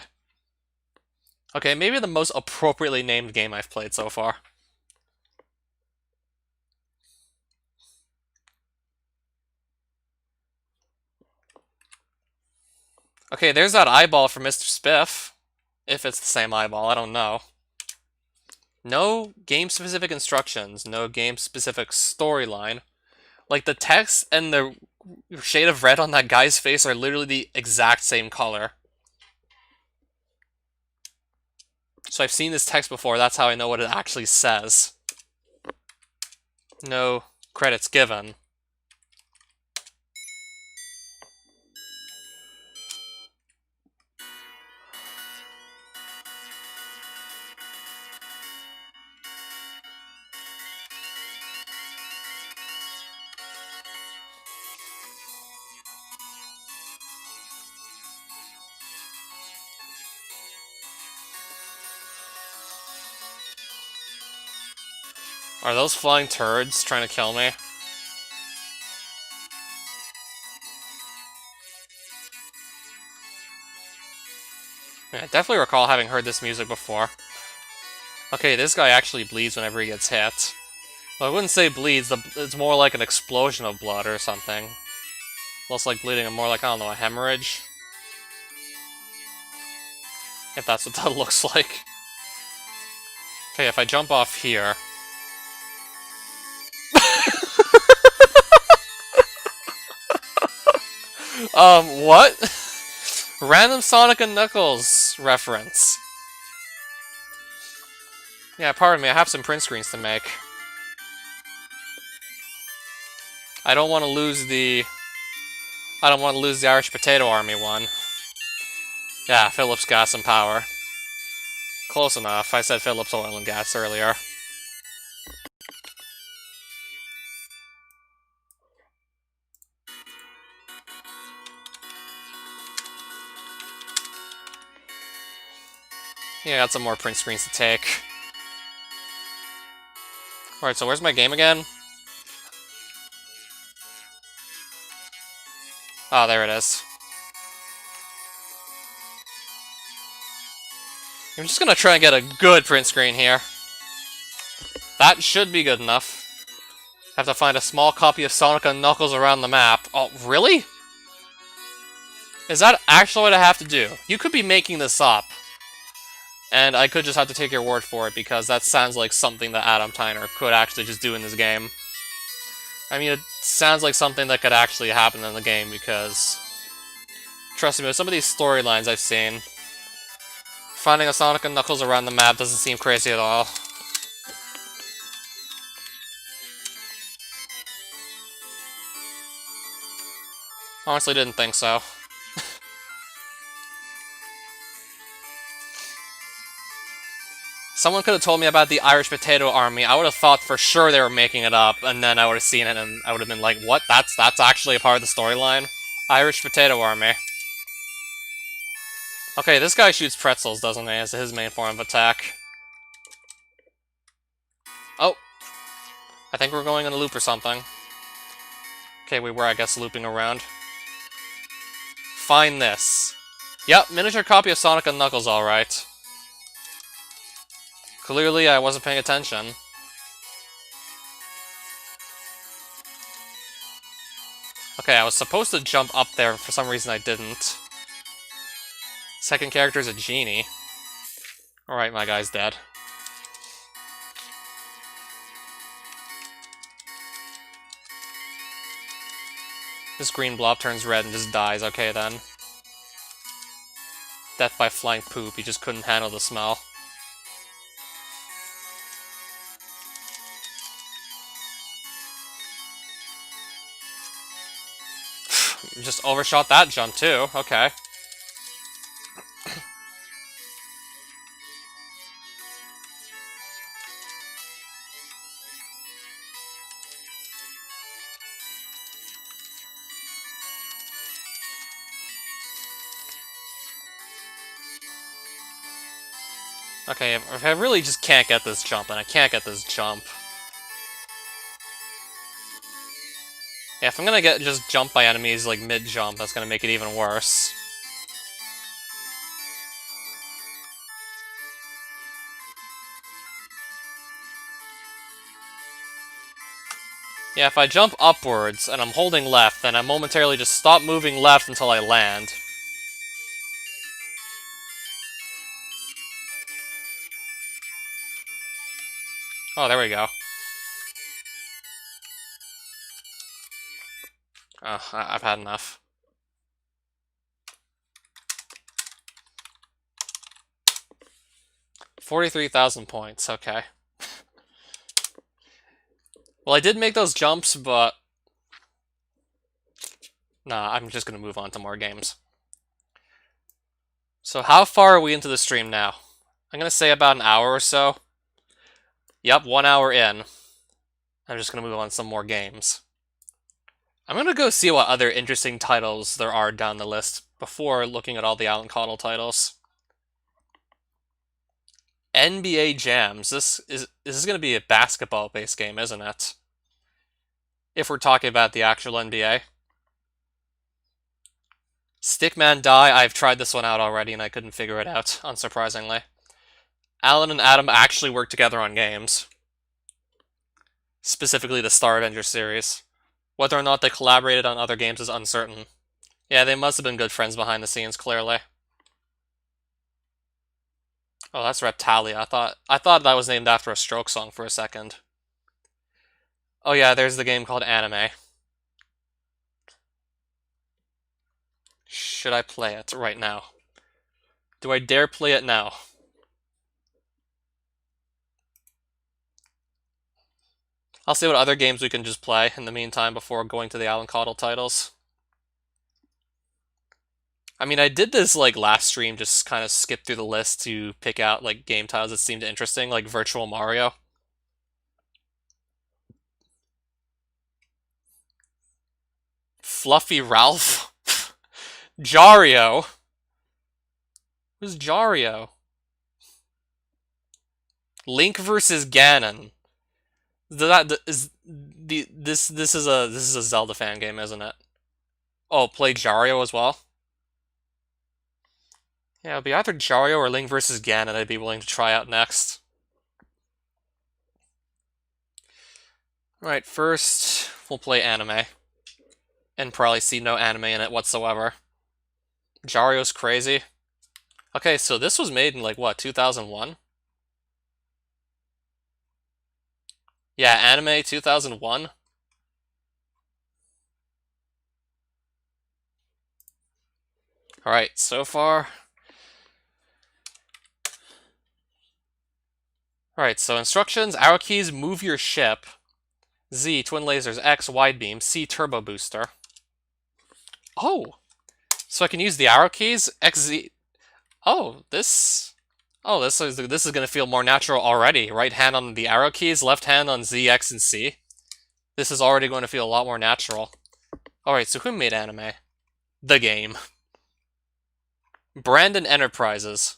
Okay, maybe the most appropriately named game I've played so far. Okay, there's that eyeball for Mr. Spiff. If it's the same eyeball, I don't know. No game-specific instructions, no game-specific storyline. Like, the text and the shade of red on that guy's face are literally the exact same color. So I've seen this text before, that's how I know what it actually says. No credits given. Are those flying turds trying to kill me? Yeah, I definitely recall having heard this music before. Okay, this guy actually bleeds whenever he gets hit. Well, I wouldn't say bleeds, it's more like an explosion of blood or something. Less like bleeding and more like, I don't know, a hemorrhage? If that's what that looks like. Okay, if I jump off here... What? Random Sonic and Knuckles reference. Yeah, pardon me, I have some print screens to make. I don't want to lose the Irish Potato Army one. Yeah, Phillips Gas and Power. Close enough. I said Phillips Oil and Gas earlier. Yeah, I got some more print screens to take. Alright, so where's my game again? Oh, there it is. I'm just gonna try and get a good print screen here. That should be good enough. Have to find a small copy of Sonic and Knuckles around the map. Oh, really? Is that actually what I have to do? You could be making this up. And I could just have to take your word for it, because that sounds like something that Adam Tyner could actually just do in this game. I mean, it sounds like something that could actually happen in the game, because... Trust me, with some of these storylines I've seen, finding a Sonic and Knuckles around the map doesn't seem crazy at all. Honestly, didn't think so. Someone could have told me about the Irish Potato Army. I would have thought for sure they were making it up, and then I would have seen it, and I would have been like, what? That's actually a part of the storyline? Irish Potato Army. Okay, this guy shoots pretzels, doesn't he, as his main form of attack. Oh! I think we're going in a loop or something. Okay, we were, I guess, looping around. Find this. Yep, miniature copy of Sonic and Knuckles, alright. Clearly, I wasn't paying attention. Okay, I was supposed to jump up there, and for some reason I didn't. Second character is a genie. Alright, my guy's dead. This green blob turns red and just dies. Okay, then. Death by flying poop. He just couldn't handle the smell. Just overshot that jump, too. Okay. Okay, if I really just can't get this jump, then I can't get this jump. Yeah, if I'm gonna get just jumped by enemies, like, mid-jump, that's gonna make it even worse. Yeah, if I jump upwards, and I'm holding left, then I momentarily just stop moving left until I land. Oh, there we go. I've had enough. $43,000 points, okay. Well, I did make those jumps, but... Nah, I'm just gonna move on to more games. So how far are we into the stream now? I'm gonna say about an hour or so. Yep, 1 hour in. I'm just gonna move on to some more games. I'm gonna go see what other interesting titles there are down the list before looking at all the Alan Cottle titles. NBA Jams. This is going to be a basketball-based game, isn't it? If we're talking about the actual NBA. Stickman Die. I've tried this one out already and I couldn't figure it out, unsurprisingly. Alan and Adam actually work together on games. Specifically the Star Avenger series. Whether or not they collaborated on other games is uncertain. Yeah, they must have been good friends behind the scenes, clearly. Oh, that's Reptalia. I thought that was named after a Stroke song for a second. Oh yeah, there's the game called Anime. Should I play it right now? Do I dare play it now? I'll see what other games we can just play in the meantime before going to the Alan Cottle titles. I mean, I did this like last stream, just kind of skip through the list to pick out like game titles that seemed interesting, like Virtual Mario. Fluffy Ralph? Jario? Who's Jario? Link versus Ganon. This is a Zelda fan game, isn't it? Oh, play Jario as well? Yeah, it'll be either Jario or Link versus Ganon I'd be willing to try out next. Alright, first we'll play anime. And probably see no anime in it whatsoever. Jario's crazy. Okay, so this was made in like what, 2001? Yeah, anime 2001. Alright, so far. Alright, so instructions, arrow keys, move your ship. Z, twin lasers, X, wide beam, C, turbo booster. Oh! So I can use the arrow keys, X, Z. Oh, this is gonna feel more natural already. Right hand on the arrow keys, left hand on Z, X, and C. This is already going to feel a lot more natural. Alright, so who made anime? The game. Brandon Enterprises.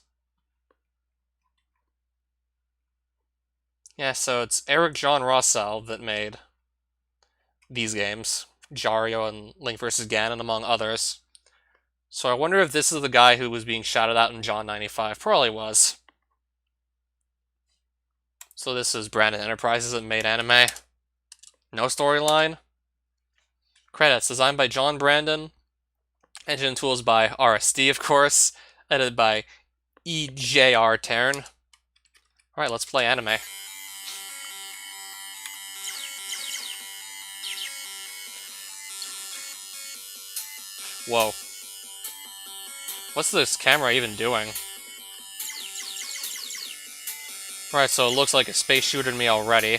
Yeah, so it's Eric John Rossell that made these games. Jario and Link vs. Ganon, among others. So I wonder if this is the guy who was being shouted out in John 95. Probably was. So this is Brandon Enterprises that made anime. No storyline. Credits, designed by John Brandon. Engine and tools by RSD, of course. Edited by EJR Tern. Alright, let's play anime. Whoa. What's this camera even doing? Right, so it looks like a space shooter to me already.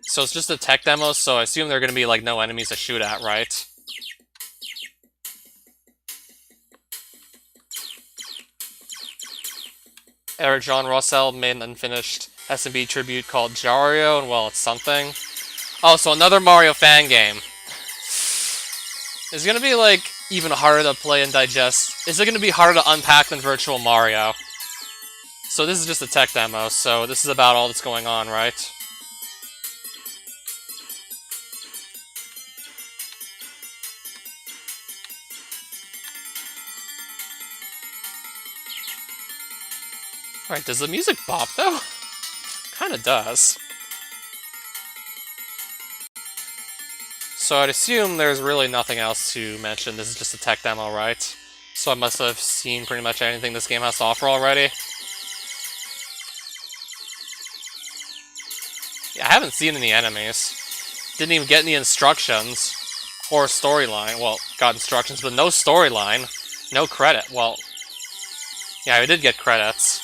So it's just a tech demo, so I assume there are going to be, like, no enemies to shoot at, right? Eric John Rossell made an unfinished S&B tribute called Jario, and well, it's something. Oh, so another Mario fan game. It's gonna be, like, even harder to play and digest. Is it gonna be harder to unpack than Virtual Mario? So this is just a tech demo, so this is about all that's going on, right? Alright, does the music bop, though? Kinda does. So I'd assume there's really nothing else to mention. This is just a tech demo, right? So I must have seen pretty much anything this game has to offer already. I haven't seen any enemies. Didn't even get any instructions. Or storyline. Well, got instructions, but no storyline. No credit. Well, yeah, we did get credits.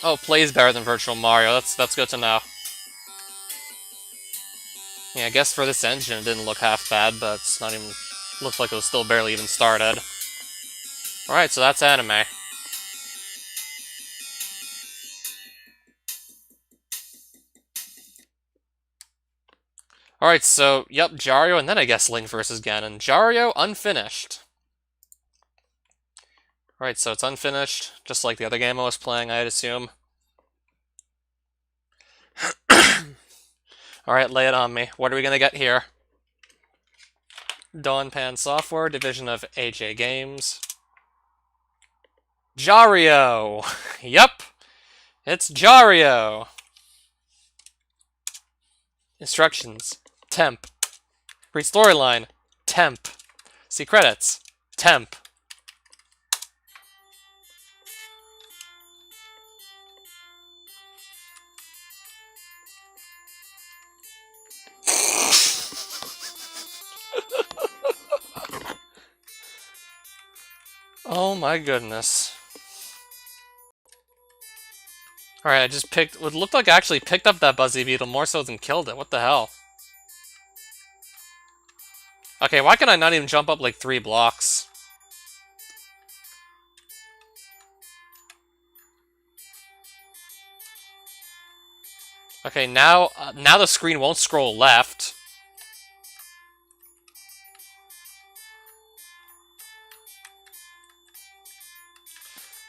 Oh, plays better than Virtual Mario. That's good to know. Yeah, I guess for this engine it didn't look half bad, but it's not even... Looks like it was still barely even started. Alright, so that's anime. Alright, so, yep, Jario, and then I guess Link vs. Ganon. Jario, unfinished. Alright, so it's unfinished, just like the other game I was playing, I'd assume. Alright, lay it on me. What are we gonna get here? Dawnpan Software, division of AJ Games. Jario! Yep! It's Jario! Instructions. Temp. Read storyline. Temp. See credits. Temp. Oh my goodness. Alright, I just picked... It looked like I actually picked up that Buzzy Beetle more so than killed it. What the hell? Okay, why can I not even jump up like 3 blocks? Okay, now the screen won't scroll left.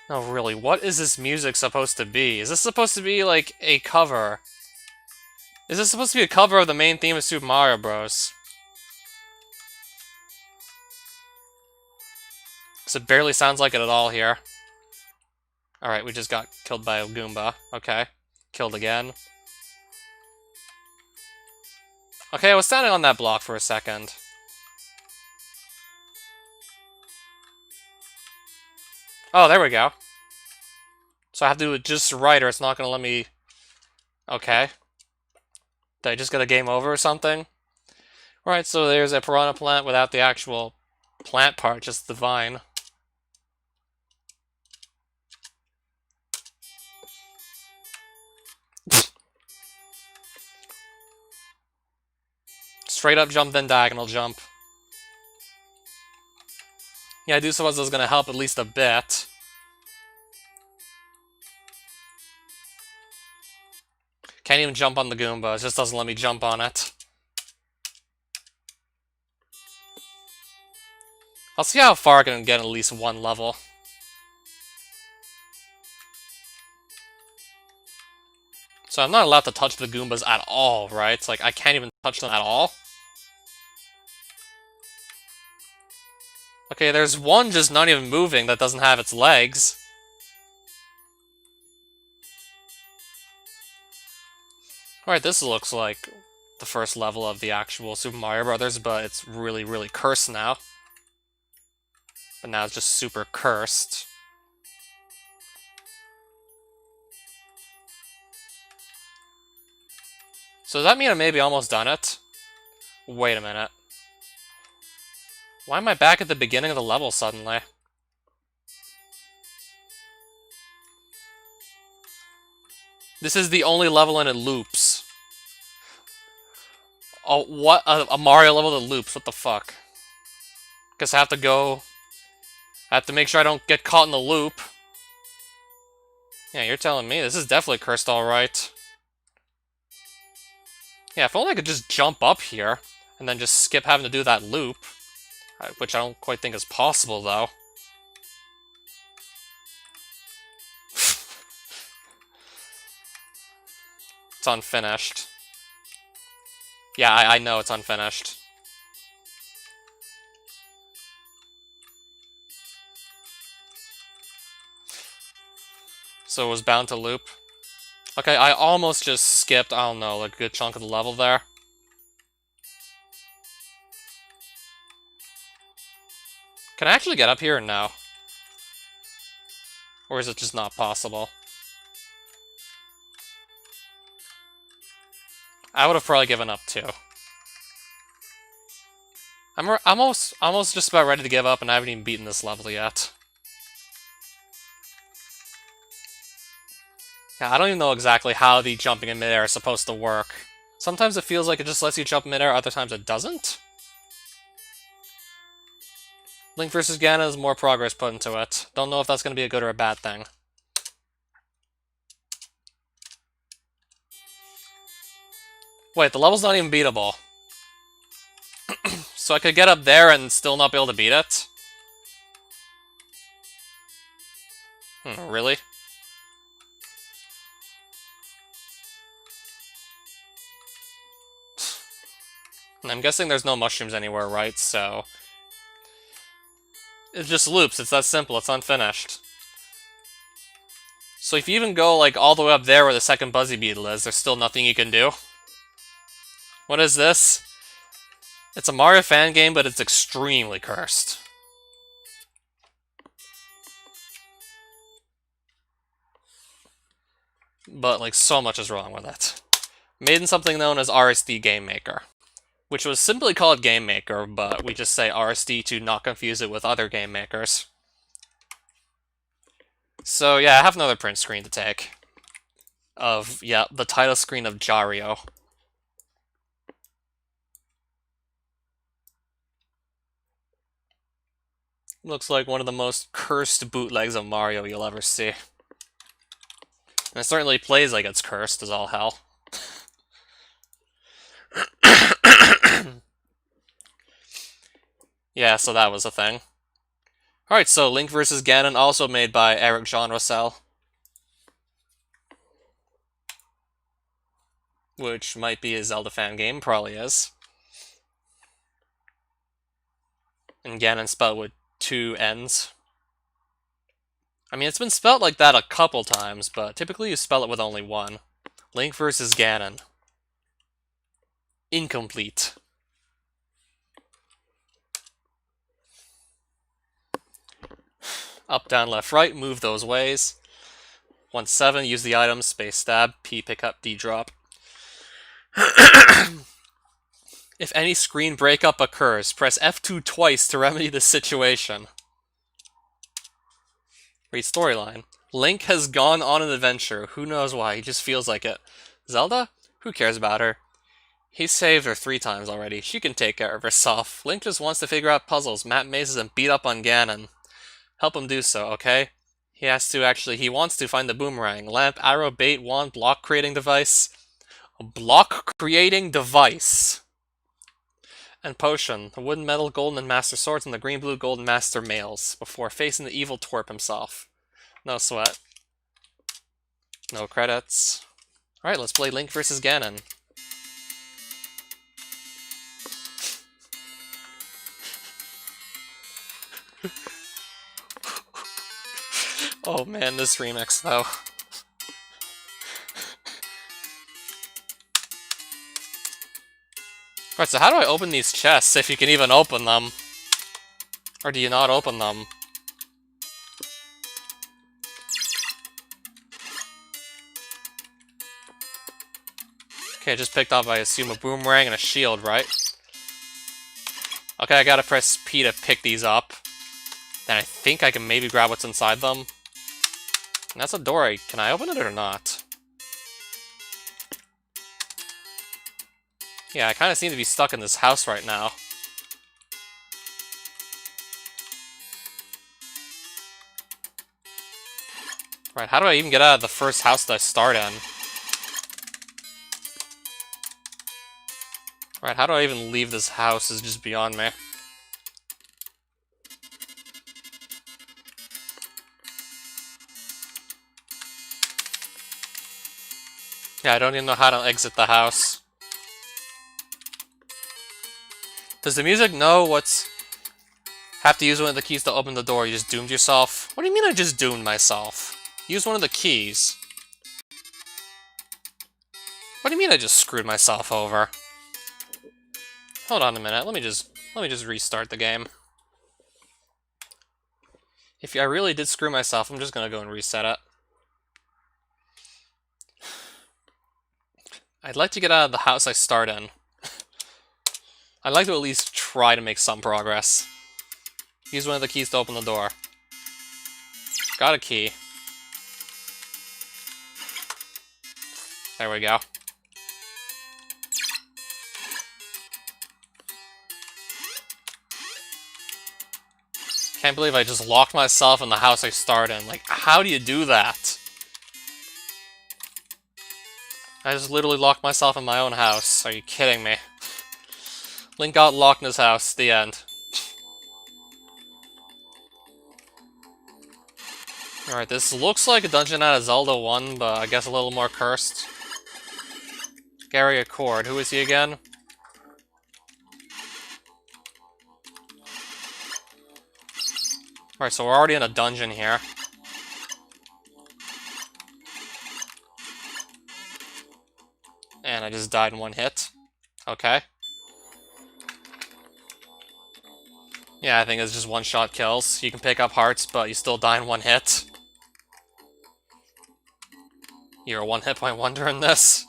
Oh, really, what is this music supposed to be? Is this supposed to be, like, a cover? Is this supposed to be a cover of the main theme of Super Mario Bros? Because it barely sounds like it at all here. Alright, we just got killed by a Goomba. Okay. Killed again. Okay, I was standing on that block for a second. Oh, there we go. So I have to do it just right or it's not going to let me... Okay. Did I just get a game over or something? Alright, so there's a Piranha Plant without the actual plant part, just the vine. Straight up jump, then diagonal jump. Yeah, I do suppose this is going to help at least a bit. Can't even jump on the Goomba, it just doesn't let me jump on it. I'll see how far I can get at least one level. So I'm not allowed to touch the Goombas at all, right? It's like, I can't even touch them at all? Okay, there's one just not even moving that doesn't have its legs. Alright, this looks like the first level of the actual Super Mario Brothers, but it's really, really cursed now. But now it's just super cursed. So does that mean I maybe almost done it? Wait a minute. Why am I back at the beginning of the level suddenly? This is the only level and it loops. Oh, what? A Mario level that loops, what the fuck? Guess I have to go... I have to make sure I don't get caught in the loop. Yeah, you're telling me. This is definitely cursed alright. Yeah, if only I could just jump up here, and then just skip having to do that loop. Which I don't quite think is possible, though. It's unfinished. Yeah, I know it's unfinished. So it was bound to loop. Okay, I almost just skipped, I don't know, like a good chunk of the level there. Can I actually get up here or no? Or is it just not possible? I would have probably given up too. I'm almost just about ready to give up, and I haven't even beaten this level yet. Yeah, I don't even know exactly how the jumping in midair is supposed to work. Sometimes it feels like it just lets you jump in midair, other times it doesn't. Link vs. Ganon has more progress put into it. Don't know if that's going to be a good or a bad thing. Wait, the level's not even beatable. So I could get up there and still not be able to beat it? Really? I'm guessing there's no mushrooms anywhere, right? So... it just loops, it's that simple, it's unfinished. So if you even go, like, all the way up there where the second Buzzy Beetle is, there's still nothing you can do? What is this? It's a Mario fan game, but it's extremely cursed. But, like, so much is wrong with it. Made in something known as RSD Game Maker, which was simply called Game Maker, but we just say RSD to not confuse it with other game makers. So yeah, I have another print screen to take. Of, yeah, the title screen of Jario. Looks like one of the most cursed bootlegs of Mario you'll ever see. And it certainly plays like it's cursed as all hell. Yeah, so that was a thing. Alright, so Link vs. Ganon, also made by Eric Jean Rossel. Which might be a Zelda fan game, probably is. And Ganon spelled with 2 N's. I mean, it's been spelled like that a couple times, but typically you spell it with only one. Link vs. Ganon. Incomplete. Up, down, left, right, move those ways. 1-7, use the items, space stab, P pick up, D drop. If any screen breakup occurs, press F2 twice to remedy the situation. Read storyline. Link has gone on an adventure. Who knows why? He just feels like it. Zelda? Who cares about her? He saved her 3 times already. She can take care of herself. Link just wants to figure out puzzles, map mazes, and beat up on Ganon. Help him do so, okay? He wants to find the boomerang. Lamp, arrow, bait, wand, block creating device. A block creating device. And potion. The wooden, metal, golden, and master swords, and the green, blue, golden master mails. Before facing the evil twerp himself. No sweat. No credits. Alright, let's play Link vs. Ganon. Oh man, this remix though. Alright, so how do I open these chests, if you can even open them? Or do you not open them? Okay, I just picked up, I assume, a boomerang and a shield, right? Okay, I gotta press P to pick these up. Then I think I can maybe grab what's inside them. And that's a door. Can I open it or not? Yeah, I kind of seem to be stuck in this house right now. Right, how do I even get out of the first house that I start in? Right, how do I even leave this house is just beyond me. Yeah, I don't even know how to exit the house. Does the music know what's... Have to use one of the keys to open the door, you just doomed yourself? What do you mean I just doomed myself? Use one of the keys. What do you mean I just screwed myself over? Hold on a minute, let me just restart the game. If I really did screw myself, I'm just gonna go and reset it. I'd like to get out of the house I start in. I'd like to at least try to make some progress. Use one of the keys to open the door. Got a key. There we go. Can't believe I just locked myself in the house I start in. Like, how do you do that? I just literally locked myself in my own house. Are you kidding me? Link got locked in his house. The end. Alright, this looks like a dungeon out of Zelda 1, but I guess a little more cursed. Gary Accord. Who is he again? Alright, so we're already in a dungeon here. And I just died in one hit. Okay. Yeah, I think it's just one-shot kills. You can pick up hearts, but you still die in one hit. You're a one-hit point wonder in this.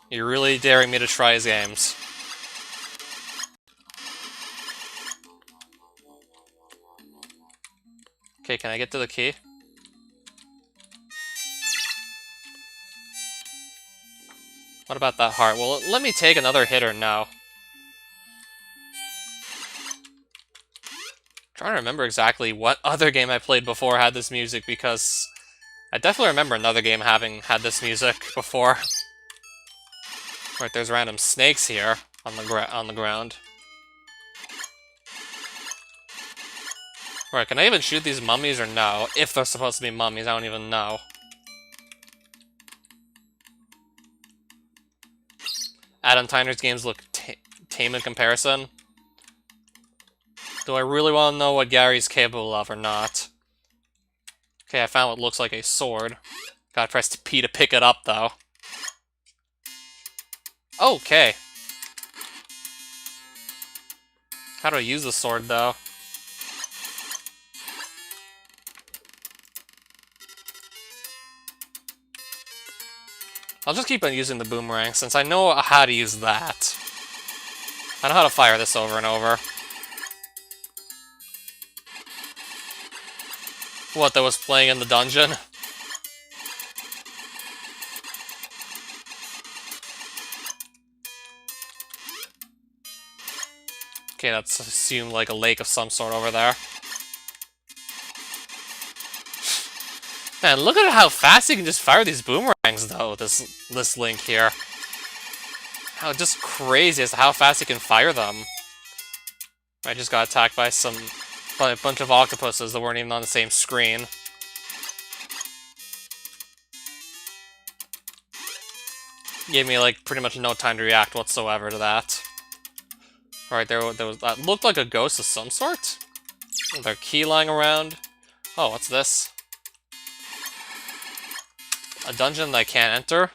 You're really daring me to try his games. Okay, can I get to the key? What about that heart? Well, let me take another hit or no. Trying to remember exactly what other game I played before had this music, because I definitely remember another game having had this music before. Right, there's random snakes here on the ground. Right, can I even shoot these mummies or no? If they're supposed to be mummies, I don't even know. Adam Tyner's games look tame in comparison. Do I really want to know what Gary's capable of or not? Okay, I found what looks like a sword. Gotta press P to pick it up, though. Okay. How do I use the sword, though? I'll just keep on using the boomerang, since I know how to use that. I know how to fire this over and over. What, that was playing in the dungeon? Okay, that's assumed like a lake of some sort over there. Man, look at how fast you can just fire these boomerangs, though, this Link here. How just crazy as to how fast you can fire them. I just got attacked by a bunch of octopuses that weren't even on the same screen. Gave me, like, pretty much no time to react whatsoever to that. Alright, there was that looked like a ghost of some sort. Is there a key lying around? Oh, what's this? A dungeon that I can't enter?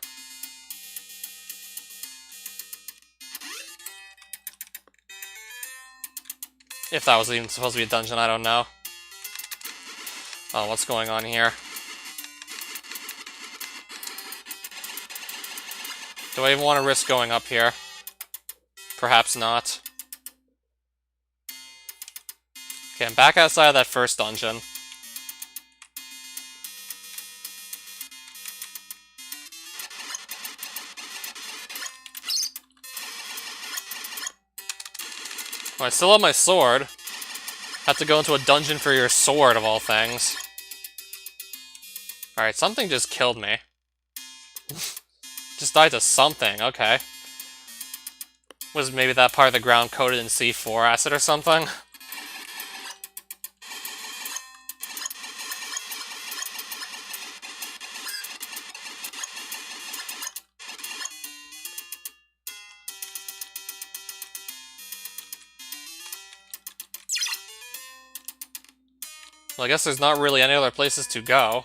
If that was even supposed to be a dungeon, I don't know. Oh, what's going on here? Do I even want to risk going up here? Perhaps not. Okay, I'm back outside of that first dungeon. Oh, I still have my sword. Have to go into a dungeon for your sword, of all things. Alright, something just killed me. Just died to something, okay. Was maybe that part of the ground coated in C4 acid or something? Well, I guess there's not really any other places to go.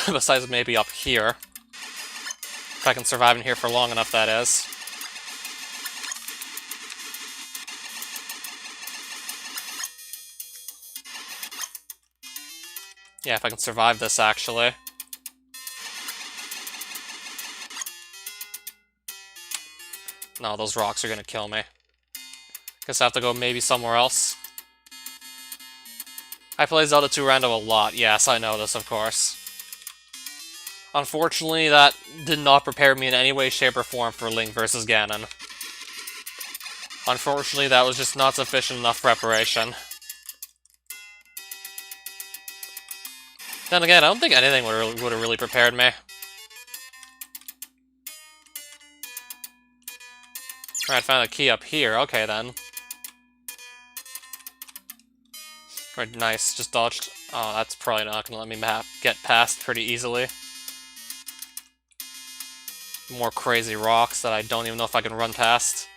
Besides maybe up here. If I can survive in here for long enough, that is. Yeah, if I can survive this, actually. No, those rocks are gonna kill me. Guess I have to go maybe somewhere else. I play Zelda 2 Random a lot. Yes, I know this, of course. Unfortunately, that did not prepare me in any way, shape, or form for Link vs. Ganon. Unfortunately, that was just not sufficient enough preparation. Then again, I don't think anything would have really prepared me. Alright, found a key up here. Okay, then. Right, nice. Just dodged. Oh, that's probably not gonna let me get past pretty easily. More crazy rocks that I don't even know if I can run past.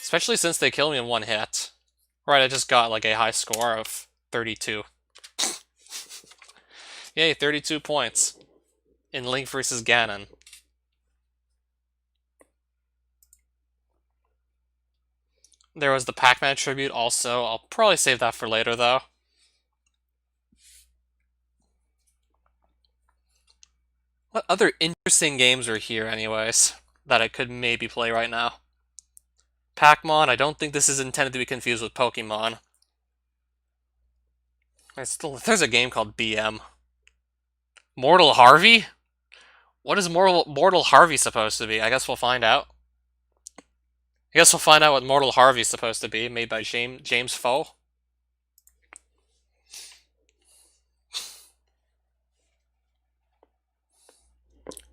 Especially since they kill me in one hit. Right, I just got like a high score of 32. Yay, 32 points. In Link vs. Ganon. There was the Pac-Man tribute also. I'll probably save that for later, though. What other interesting games are here, anyways, that I could maybe play right now? Pac-Mon, I don't think this is intended to be confused with Pokemon. There's a game called BM. Mortal Harvey? What is Mortal Harvey supposed to be? I guess we'll find out. I guess we'll find out what Mortal Harvey's supposed to be, made by James Foe.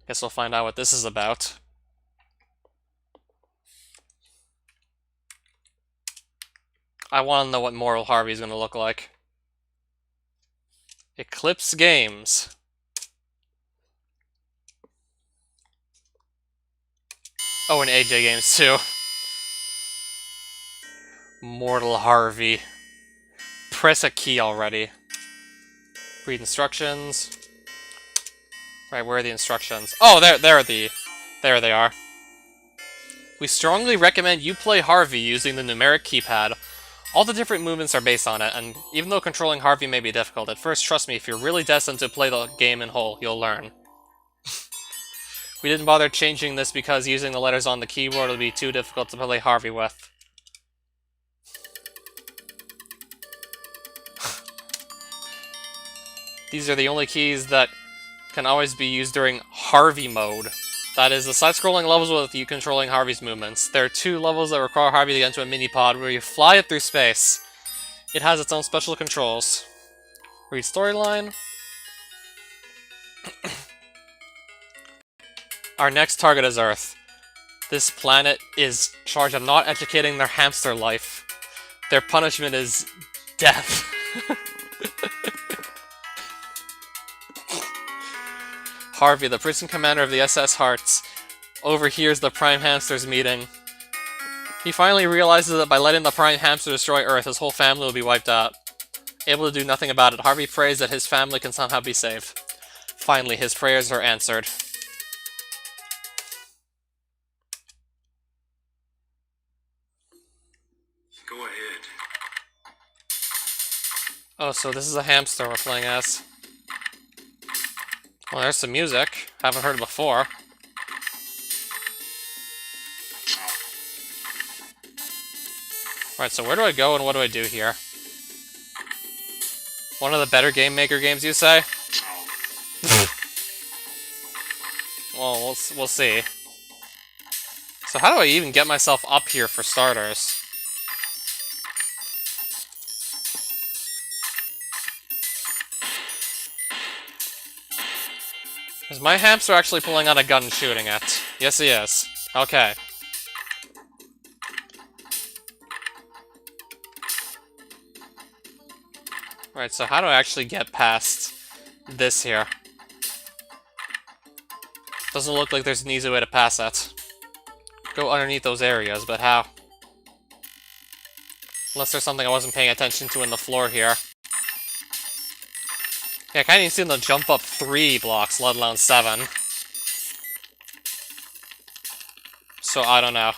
Guess we'll find out what this is about. I want to know what Mortal Harvey's going to look like. Eclipse Games. Oh, and AJ Games too. Mortal Harvey. Press a key already. Read instructions. Right, where are the instructions? Oh, there they are. We strongly recommend you play Harvey using the numeric keypad. All the different movements are based on it, and even though controlling Harvey may be difficult, at first, trust me, if you're really destined to play the game in whole, you'll learn. We didn't bother changing this because using the letters on the keyboard would be too difficult to play Harvey with. These are the only keys that can always be used during Harvey mode. That is, the side-scrolling levels with you controlling Harvey's movements. There are 2 levels that require Harvey to get into a mini-pod where you fly it through space. It has its own special controls. Read storyline. Our next target is Earth. This planet is charged of not educating their hamster life. Their punishment is death. Harvey, the prison commander of the SS Hearts, overhears the Prime Hamsters meeting. He finally realizes that by letting the Prime Hamster destroy Earth, his whole family will be wiped out. Able to do nothing about it, Harvey prays that his family can somehow be saved. Finally, his prayers are answered. Go ahead. Oh, so this is a hamster we're playing as. Well, there's some music. Haven't heard it before. Right, so where do I go and what do I do here? One of the better Game Maker games, you say? Well, we'll see. So how do I even get myself up here for starters? Is my hamster actually pulling out a gun and shooting it? Yes, he is. Okay. Right, so how do I actually get past this here? Doesn't look like there's an easy way to pass that. Go underneath those areas, but how? Unless there's something I wasn't paying attention to in the floor here. Yeah, I can't even see them to jump up 3 blocks, let alone 7. So, I don't know.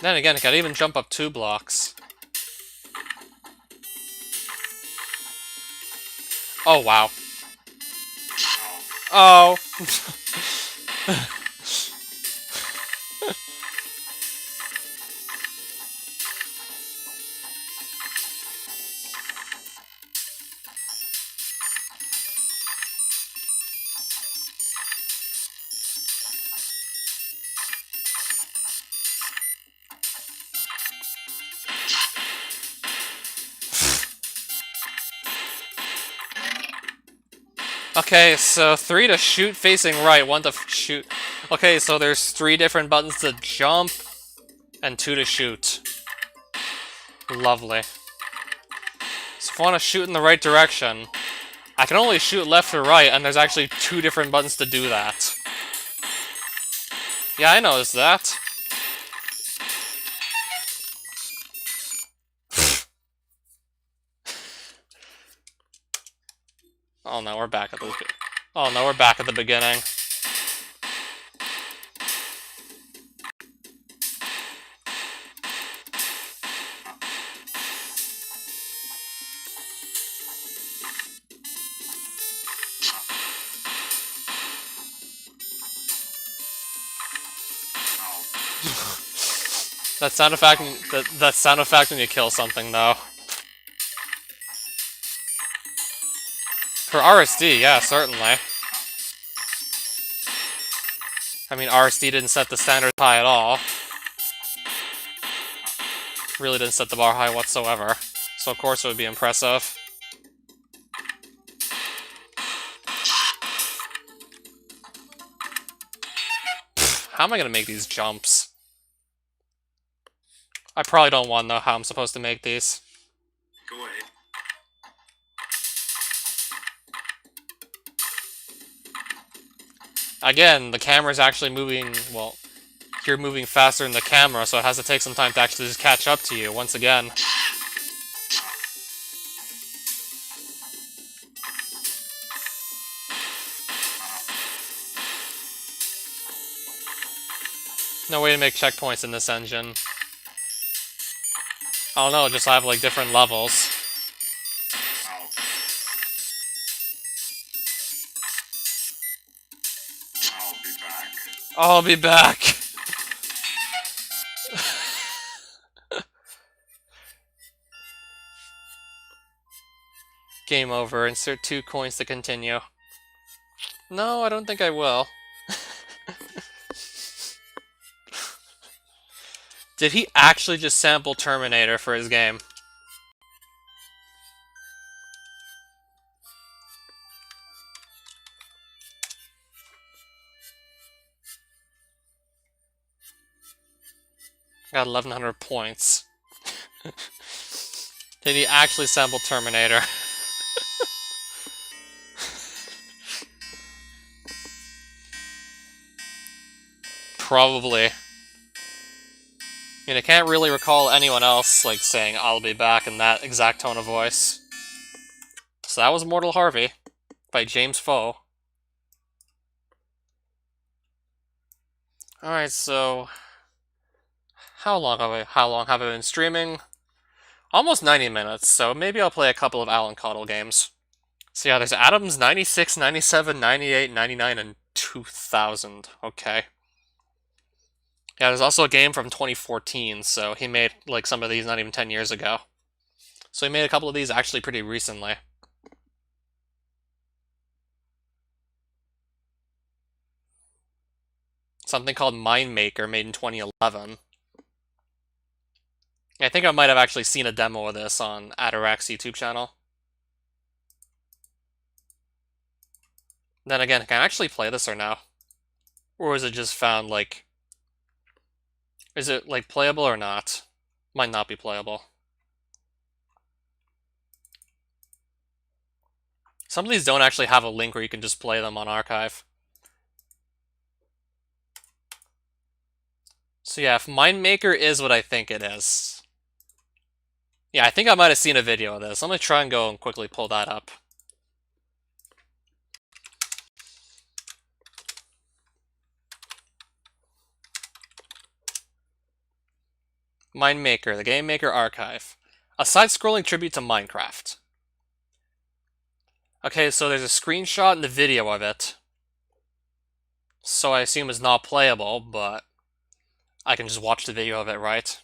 Then again, it can even jump up 2 blocks. Oh, wow. Oh. Okay, so 3 to shoot facing right, 1 to shoot. Okay, so there's 3 different buttons to jump, and 2 to shoot. Lovely. So if I want to shoot in the right direction, I can only shoot left or right, and there's actually 2 different buttons to do that. Yeah, I noticed that. Oh no, we're back at the... Oh no, we're back at the beginning. That sound effect when you kill something, though. For RSD, yeah, certainly. I mean, RSD didn't set the standard high at all. Really didn't set the bar high whatsoever. So of course it would be impressive. How am I gonna make these jumps? I probably don't want to know how I'm supposed to make these. Go ahead. Again, the camera's actually moving, well, you're moving faster than the camera, so it has to take some time to actually just catch up to you, once again. No way to make checkpoints in this engine. I don't know, just have like different levels. I'll be back. Game over. Insert 2 coins to continue. No, I don't think I will. Did he actually just sample Terminator for his game? Got 1,100 points. Did he actually sample Terminator? Probably. I mean, I can't really recall anyone else, like, saying, "I'll be back" in that exact tone of voice. So that was Mortal Harvey, by James Foe. Alright, so... How long have I been streaming? Almost 90 minutes, so maybe I'll play a couple of Alan Cottle games. So yeah, there's Adams 96, 97, 98, 99, and 2000. Okay. Yeah, there's also a game from 2014, so he made, like, some of these not even 10 years ago. So he made a couple of these actually pretty recently. Something called Mind Maker, made in 2011. I think I might have actually seen a demo of this on Adarak's YouTube channel. Then again, can I actually play this or no? Or is it just found, like... Is it, like, playable or not? Might not be playable. Some of these don't actually have a link where you can just play them on archive. So yeah, if Mind Maker is what I think it is... Yeah, I think I might have seen a video of this. I'm gonna try and go and quickly pull that up. Mind Maker, the Game Maker archive. A side-scrolling tribute to Minecraft. Okay, so there's a screenshot and the video of it. So I assume it's not playable, but I can just watch the video of it, right?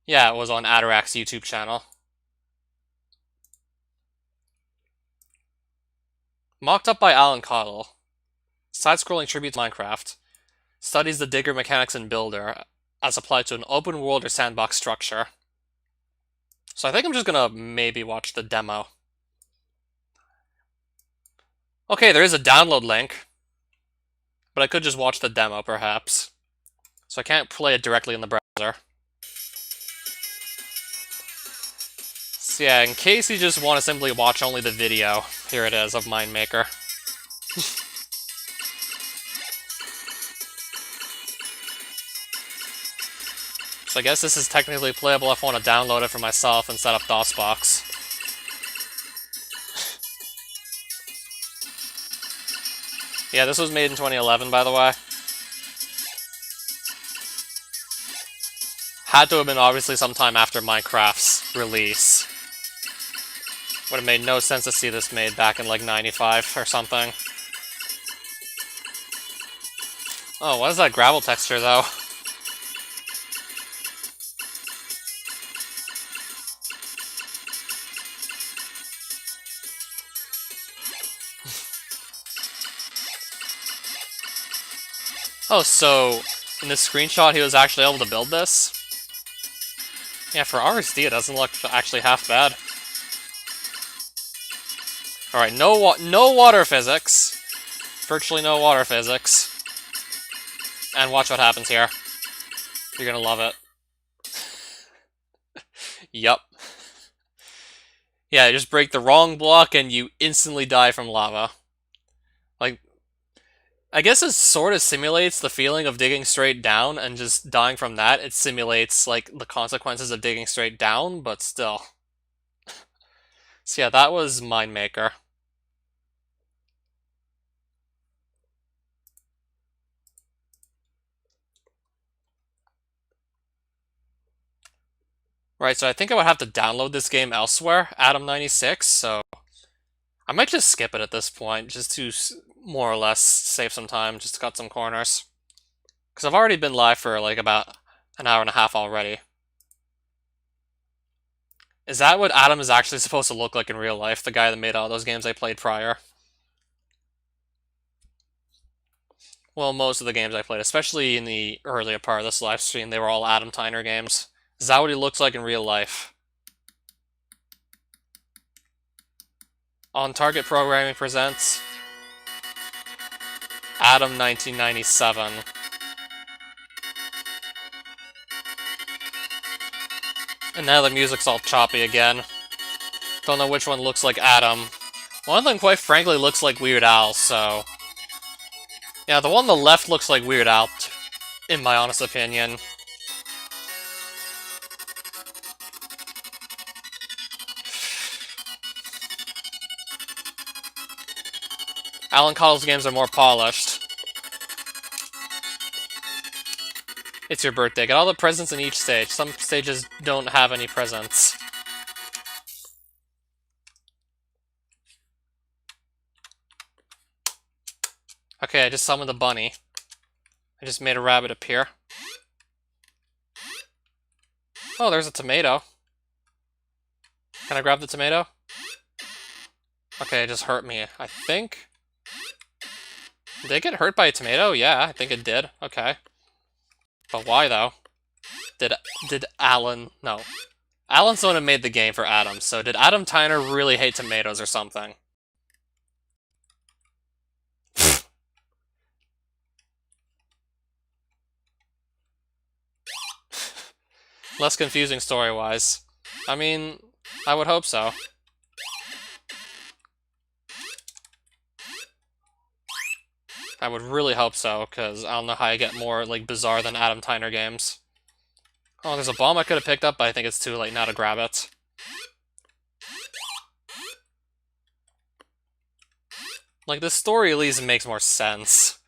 Yeah, it was on Adarak's YouTube channel. Mocked up by Alan Cottle. Side-scrolling tribute to Minecraft. Studies the digger mechanics in Builder as applied to an open world or sandbox structure. So I think I'm just gonna maybe watch the demo. Okay, there is a download link. But I could just watch the demo, perhaps. So I can't play it directly in the browser. So yeah, in case you just want to simply watch only the video, here it is of Mind Maker. So I guess this is technically playable if I want to download it for myself and set up DOSBox. Yeah, this was made in 2011, by the way. Had to have been obviously sometime after Minecraft's release. Would have made no sense to see this made back in like 95 or something. Oh, what is that gravel texture though? Oh, so in this screenshot he was actually able to build this? Yeah, for RSD it doesn't look actually half bad. Alright, no water physics. Virtually no water physics. And watch what happens here. You're gonna love it. Yup. Yeah, you just break the wrong block and you instantly die from lava. Like, I guess it sort of simulates the feeling of digging straight down and just dying from that. It simulates, like, the consequences of digging straight down, but still. So yeah, that was Mind Maker. Right, so I think I would have to download this game elsewhere, Adam96, so I might just skip it at this point, just to more or less save some time, just to cut some corners. Because I've already been live for like about an hour and a half already. Is that what Adam is actually supposed to look like in real life, the guy that made all those games I played prior? Well, most of the games I played, especially in the earlier part of this live stream, they were all Adam Tyner games. Is that what he looks like in real life? On Target Programming presents Adam 1997. And now the music's all choppy again. Don't know which one looks like Adam. One of them, quite frankly, looks like Weird Al, so... Yeah, the one on the left looks like Weird Al, in my honest opinion. Alan Cottle's games are more polished. It's your birthday. Get all the presents in each stage. Some stages don't have any presents. Okay, I just summoned a bunny. I just made a rabbit appear. Oh, there's a tomato. Can I grab the tomato? Okay, it just hurt me, I think. Did it get hurt by a tomato? Yeah, I think it did. Okay. But why, though? Did Alan... No. Alan's the one who made the game for Adam, so did Adam Tyner really hate tomatoes or something? Less confusing story-wise. I mean, I would hope so. I would really hope so, because I don't know how I get more, like, bizarre than Adam Tyner games. Oh, there's a bomb I could have picked up, but I think it's too late now to grab it. Like, this story at least makes more sense.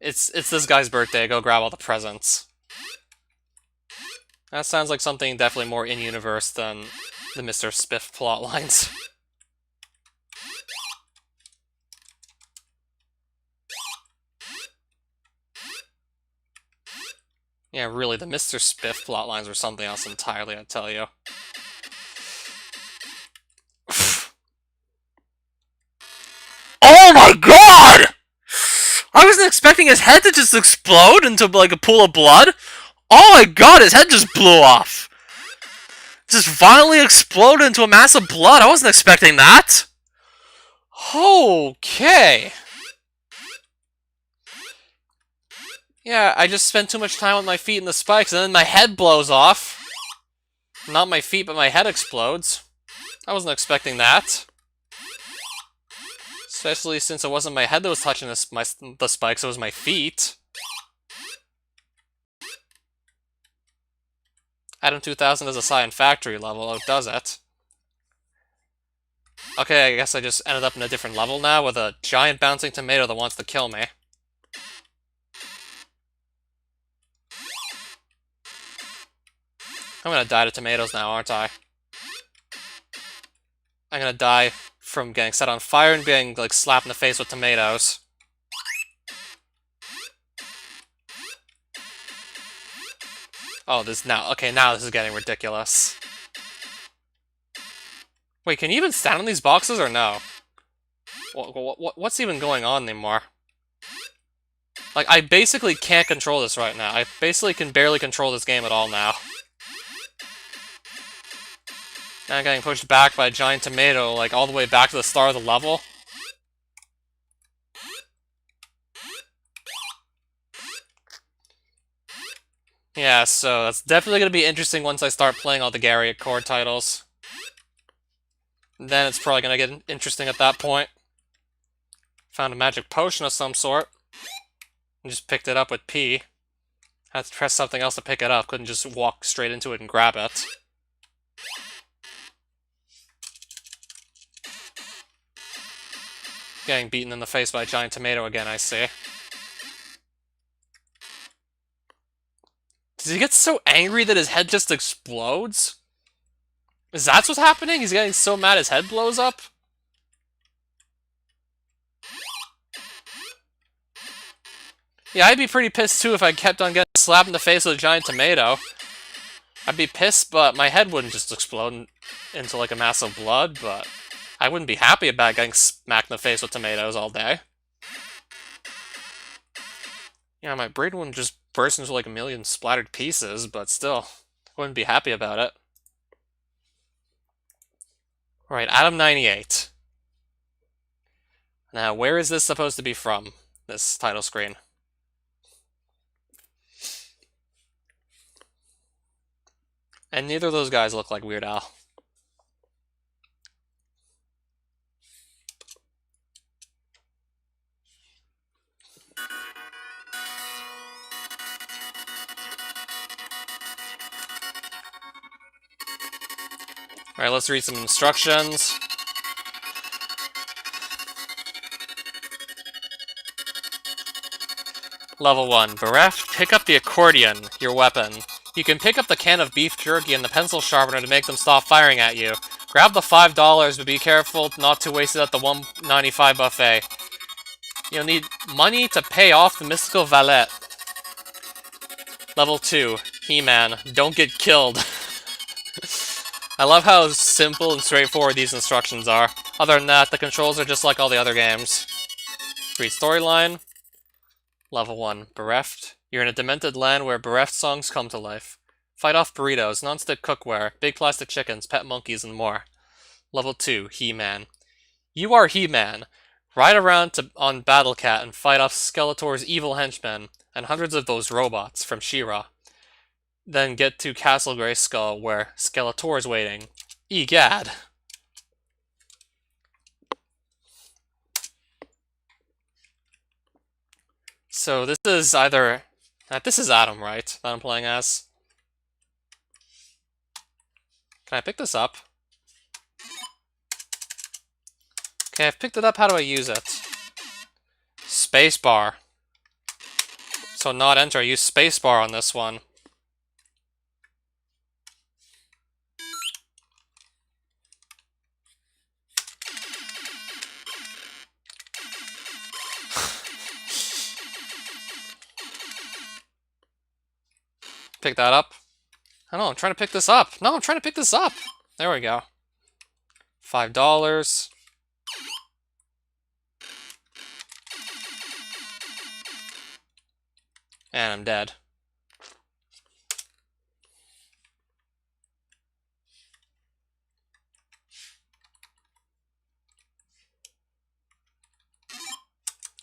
It's this guy's birthday, go grab all the presents. That sounds like something definitely more in-universe than the Mr. Spiff plotlines. Yeah, really, the Mr. Spiff plotlines were something else entirely, I tell you. Oh my god! I wasn't expecting his head to just explode into like a pool of blood. Oh my god, his head just blew off. Just violently exploded into a mass of blood. I wasn't expecting that. Okay. Yeah, I just spent too much time with my feet in the spikes, and then my head blows off. Not my feet, but my head explodes. I wasn't expecting that. Especially since it wasn't my head that was touching the spikes, it was my feet. Adam 2000 is a Cyan Factory level, oh, does it? Okay, I guess I just ended up in a different level now with a giant bouncing tomato that wants to kill me. I'm gonna die to tomatoes now, aren't I? I'm gonna die from getting set on fire and being, like, slapped in the face with tomatoes. Oh, now this is getting ridiculous. Wait, can you even stand on these boxes or no? What's even going on anymore? Like, I basically can't control this right now. I basically can barely control this game at all now. Now I'm getting pushed back by a giant tomato, like, all the way back to the start of the level. Yeah, so that's definitely going to be interesting once I start playing all the Gary Accord titles. Then it's probably going to get interesting at that point. Found a magic potion of some sort. And just picked it up with P. Had to press something else to pick it up. Couldn't just walk straight into it and grab it. Getting beaten in the face by a giant tomato again, I see. Does he get so angry that his head just explodes? Is that what's happening? He's getting so mad his head blows up? Yeah, I'd be pretty pissed too if I kept on getting slapped in the face with a giant tomato. I'd be pissed, but my head wouldn't just explode into like a mass of blood, but I wouldn't be happy about getting smacked in the face with tomatoes all day. Yeah, my brain wouldn't just burst into like a million splattered pieces, but still, I wouldn't be happy about it. Right, Adam 98. Now, where is this supposed to be from, this title screen? And neither of those guys look like Weird Al. Alright, let's read some instructions. Level 1. Bereft, pick up the accordion, your weapon. You can pick up the can of beef jerky and the pencil sharpener to make them stop firing at you. Grab the $5, but be careful not to waste it at the $1.95 buffet. You'll need money to pay off the mystical valet. Level 2. He-Man, don't get killed. I love how simple and straightforward these instructions are. Other than that, the controls are just like all the other games. Read storyline. Level 1. Bereft. You're in a demented land where bereft songs come to life. Fight off burritos, non-stick cookware, big plastic chickens, pet monkeys, and more. Level 2. He-Man. You are He-Man. Ride around on Battle Cat and fight off Skeletor's evil henchmen and hundreds of those robots from She-Ra. Then get to Castle Grayskull where Skeletor is waiting. Egad. So this is either... this is Adam, right? That I'm playing as. Can I pick this up? Okay, I've picked it up. How do I use it? Spacebar. So not enter. I use spacebar on this one. pick that up. I don't know, I'm trying to pick this up. No, I'm trying to pick this up. There we go. $5. And I'm dead.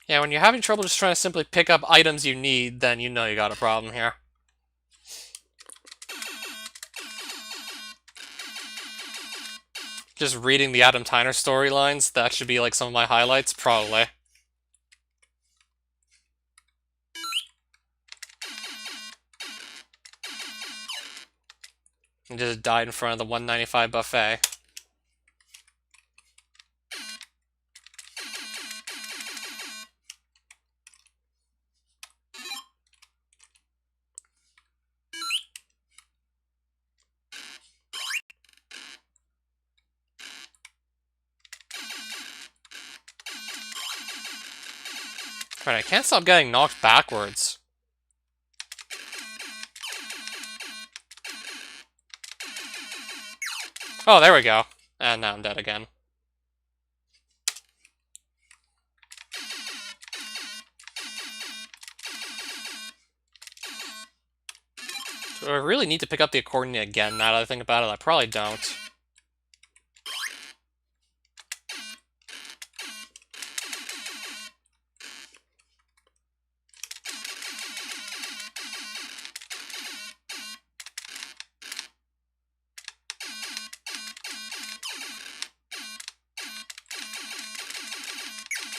Yeah, when you're having trouble just trying to simply pick up items you need, then you know you got a problem here. Just reading the Adam Tyner storylines, that should be like some of my highlights, probably. And just died in front of the $1.95 buffet. Right, I can't stop getting knocked backwards. Oh, there we go. And now I'm dead again. Do I really need to pick up the accordion again now that I think about it? I probably don't.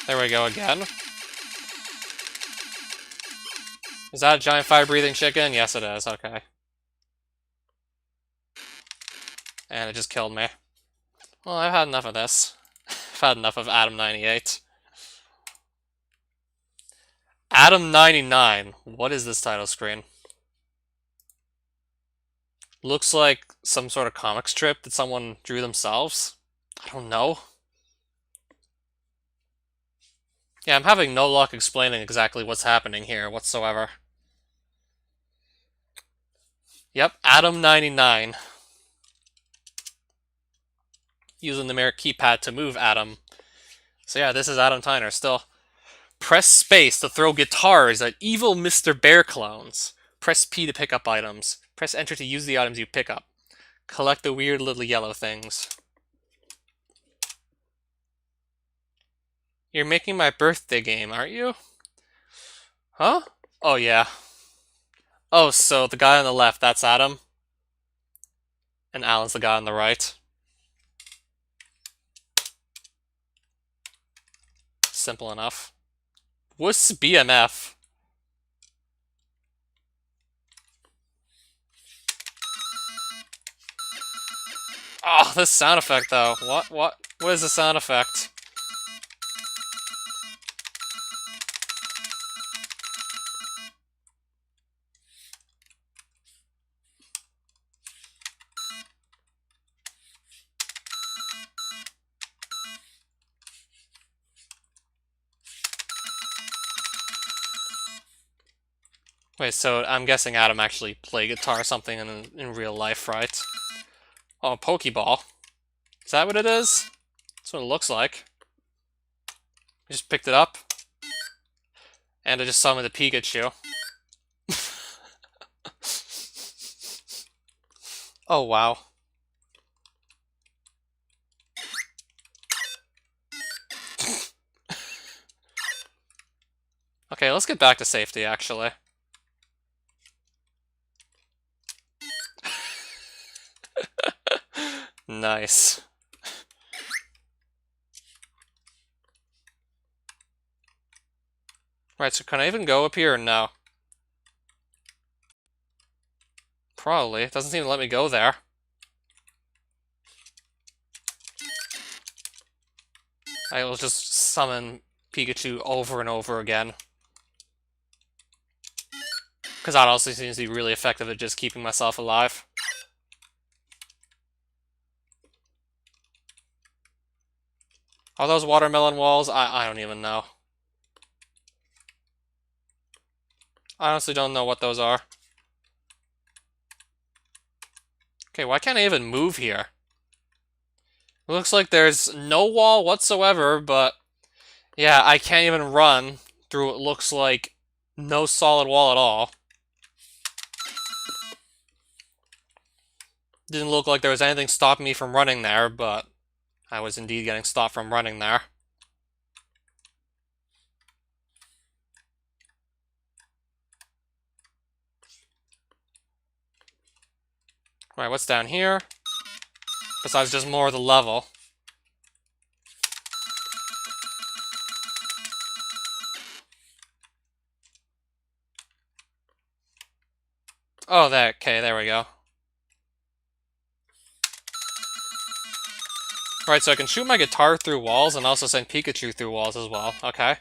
There we go again. Is that a giant fire-breathing chicken? Yes, it is. Okay. And it just killed me. Well, I've had enough of this. I've had enough of Adam 98. Adam 99. What is this title screen? Looks like some sort of comic strip that someone drew themselves. I don't know. Yeah, I'm having no luck explaining exactly what's happening here whatsoever. Yep, Adam 99. Using the numeric keypad to move Adam. So yeah, this is Adam Tyner still. Press space to throw guitars at evil Mr. Bear clones. Press P to pick up items. Press enter to use the items you pick up. Collect the weird little yellow things. You're making my birthday game, aren't you? Huh? Oh, yeah. Oh, so the guy on the left, that's Adam. And Alan's the guy on the right. Simple enough. What's BMF? Oh, this sound effect, though. What is the sound effect? Wait, so I'm guessing Adam actually played guitar or something in real life, right? Oh, a Pokeball. Is that what it is? That's what it looks like. I just picked it up. And I just summoned a Pikachu. Oh, wow. Okay, let's get back to safety, actually. Nice. Right, so can I even go up here or no? Probably. It doesn't seem to let me go there. I will just summon Pikachu over and over again. Because that also seems to be really effective at just keeping myself alive. Are those watermelon walls? I don't even know. I honestly don't know what those are. Okay, why can't I even move here? It looks like there's no wall whatsoever, but yeah, I can't even run through what looks like no solid wall at all. Didn't look like there was anything stopping me from running there, but I was indeed getting stopped from running there. Alright, what's down here? Besides just more of the level. Oh, okay, there we go. Right, so I can shoot my guitar through walls and also send Pikachu through walls as well. Okay.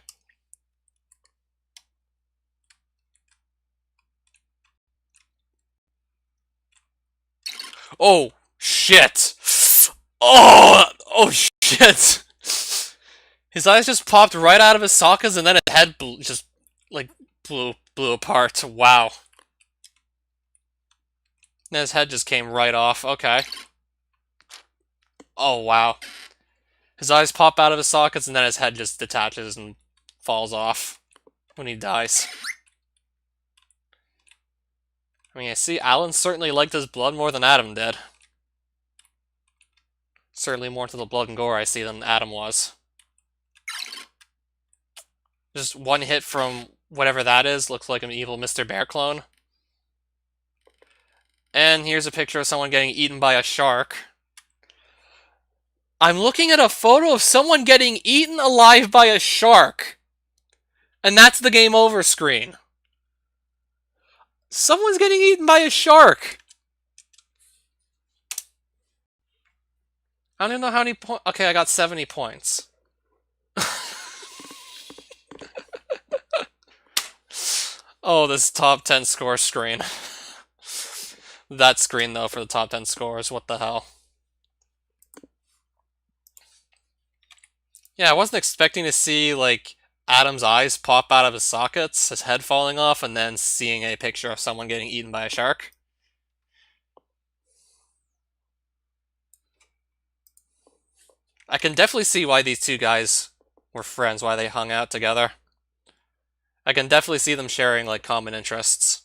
Oh, shit! Oh, shit! His eyes just popped right out of his sockets and then his head just, like, blew apart. Wow. And his head just came right off. Okay. Oh, wow. His eyes pop out of his sockets and then his head just detaches and falls off when he dies. I mean, I see Alan certainly liked his blood more than Adam did. Certainly more to the blood and gore I see than Adam was. Just one hit from whatever that is looks like an evil Mr. Bear clone. And here's a picture of someone getting eaten by a shark. I'm looking at a photo of someone getting eaten alive by a shark. And that's the game over screen. Someone's getting eaten by a shark. I don't even know how many points. Okay, I got 70 points. Oh, this top 10 score screen. That screen, though, for the top 10 scores. What the hell? Yeah, I wasn't expecting to see, like, Adam's eyes pop out of his sockets, his head falling off, and then seeing a picture of someone getting eaten by a shark. I can definitely see why these two guys were friends, why they hung out together. I can definitely see them sharing, like, common interests.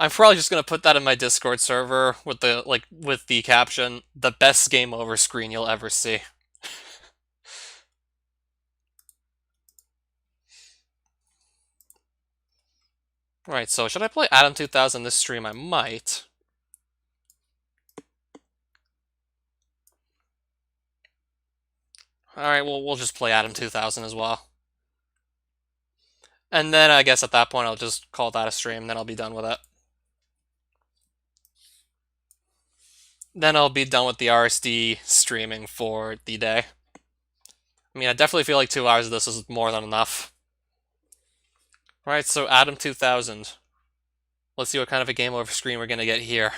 I'm probably just gonna put that in my Discord server with the caption, "The best game over screen you'll ever see." Right, so should I play Adam 2000 this stream? I might. Alright, well, we'll just play Adam 2000 as well. And then I guess at that point I'll just call that a stream, then I'll be done with it. Then I'll be done with the RSD streaming for the day. I mean, I definitely feel like 2 hours of this is more than enough. Alright, so Adam 2000. Let's see what kind of a game over screen we're gonna get here.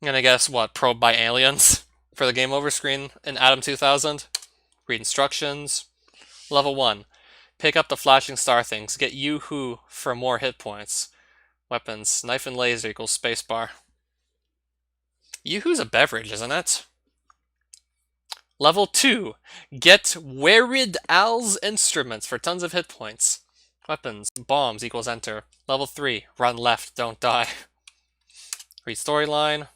I'm gonna guess, what, probed by aliens for the game over screen in Adam 2000? Read instructions. Level 1. Pick up the flashing star things. Get Yoo-hoo for more hit points. Weapons. Knife and laser equals spacebar. Yoo-hoo's a beverage, isn't it? Level 2. Get Werid Al's instruments for tons of hit points. Weapons. Bombs equals enter. Level 3. Run left, don't die. Read storyline.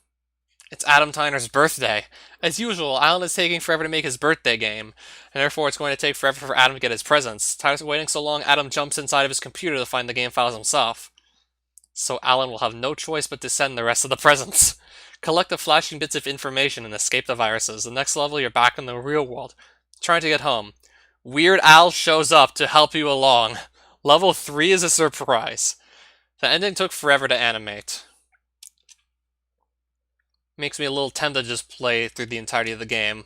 It's Adam Tyner's birthday. As usual, Alan is taking forever to make his birthday game, and therefore it's going to take forever for Adam to get his presents. Tired of waiting so long, Adam jumps inside of his computer to find the game files himself. So Alan will have no choice but to send the rest of the presents. Collect the flashing bits of information and escape the viruses. The next level, you're back in the real world, trying to get home. Weird Al shows up to help you along. Level 3 is a surprise. The ending took forever to animate. Makes me a little tempted to just play through the entirety of the game.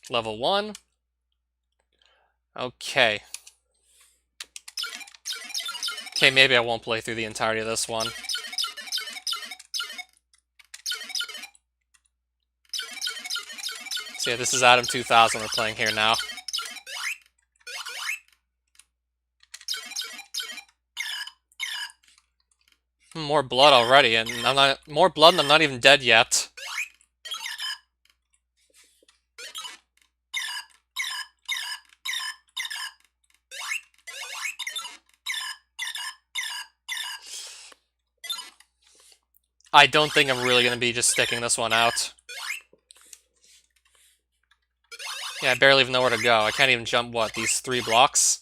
Level 1. Okay. Okay, maybe I won't play through the entirety of this one. So yeah, this is Adam 2000 we're playing here now. More blood already, and more blood and I'm not even dead yet. I don't think I'm really going to be just sticking this one out. Yeah, I barely even know where to go. I can't even jump, what, these 3 blocks?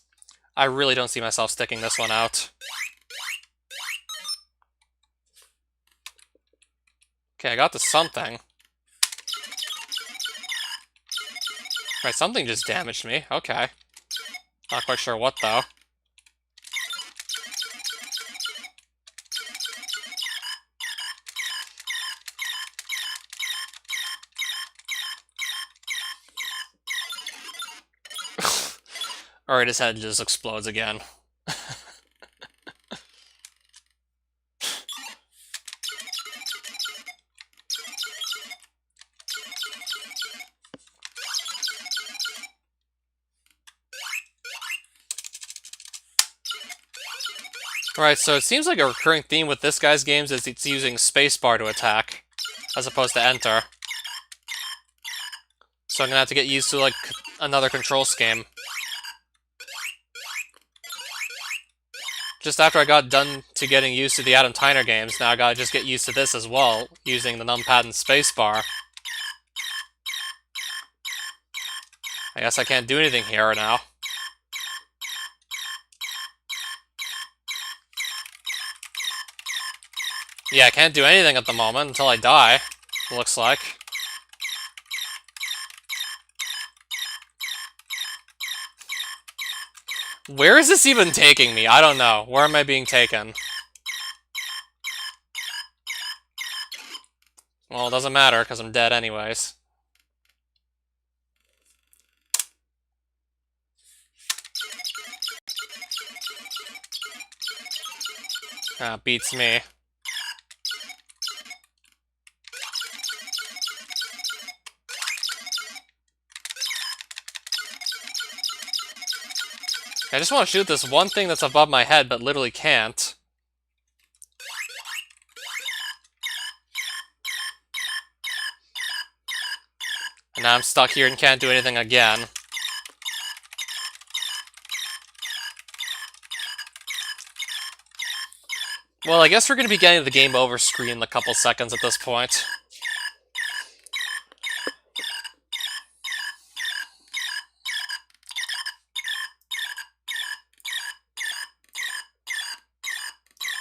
I really don't see myself sticking this one out. Okay, I got to something. Right, something just damaged me. Okay. Not quite sure what, though. Alright, his head just explodes again. Alright, so it seems like a recurring theme with this guy's games is it's using spacebar to attack, as opposed to enter. So I'm gonna have to get used to, like, another control scheme. Just after I got done to getting used to the Adam Tyner games, now I gotta just get used to this as well, using the numpad and spacebar. I guess I can't do anything here now. Yeah, I can't do anything at the moment until I die, looks like. Where is this even taking me? I don't know. Where am I being taken? Well, it doesn't matter, because I'm dead anyways. Ah, beats me. I just want to shoot this one thing that's above my head, but literally can't. And now I'm stuck here and can't do anything again. Well, I guess we're going to be getting to the game over screen in a couple seconds at this point.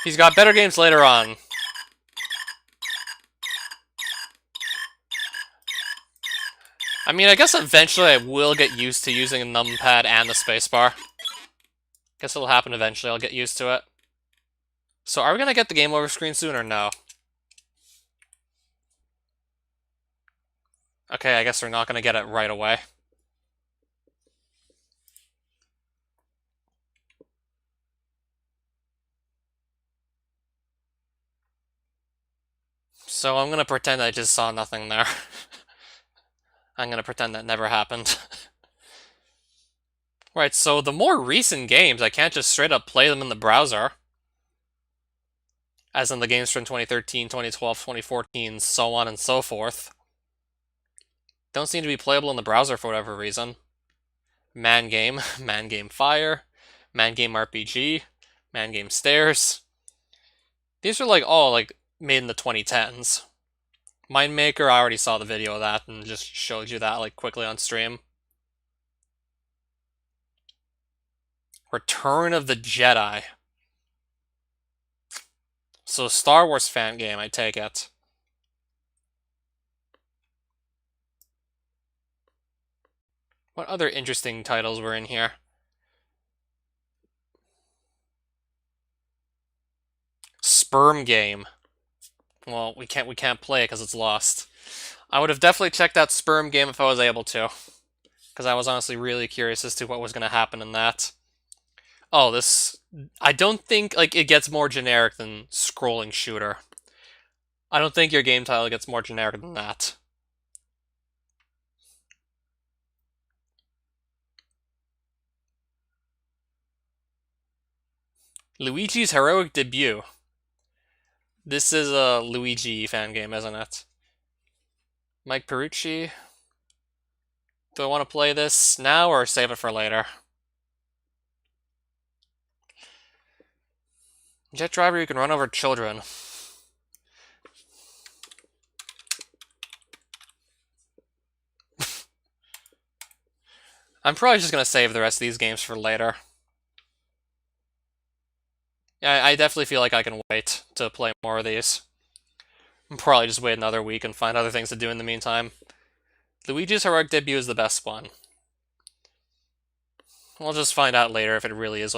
He's got better games later on. I mean, I guess eventually I will get used to using a numpad and the spacebar. Guess it'll happen eventually, I'll get used to it. So are we going to get the game over screen soon or no? Okay, I guess we're not going to get it right away. So I'm going to pretend I just saw nothing there. I'm going to pretend that never happened. Right, so the more recent games, I can't just straight up play them in the browser. As in the games from 2013, 2012, 2014, so on and so forth. Don't seem to be playable in the browser for whatever reason. Man Game, Man Game Fire, Man Game RPG, Man Game Stairs. These are like all like made in the 2010s. Mind Maker, I already saw the video of that and just showed you that like quickly on stream. Return of the Jedi. So Star Wars fan game, I take it. What other interesting titles were in here? Sperm Game. Well, we can't play it because it's lost. I would have definitely checked out Sperm Game if I was able to, because I was honestly really curious as to what was going to happen in that. Oh, this... I don't think like it gets more generic than scrolling shooter. I don't think your game title gets more generic than that. Luigi's heroic debut. This is a Luigi fan game, isn't it? Mike Perucci. Do I want to play this now or save it for later? Jet driver, you can run over children. I'm probably just gonna save the rest of these games for later. Yeah, I definitely feel like I can wait to play more of these. I'll probably just wait another week and find other things to do in the meantime. Luigi's heroic debut is the best one. We'll just find out later if it really is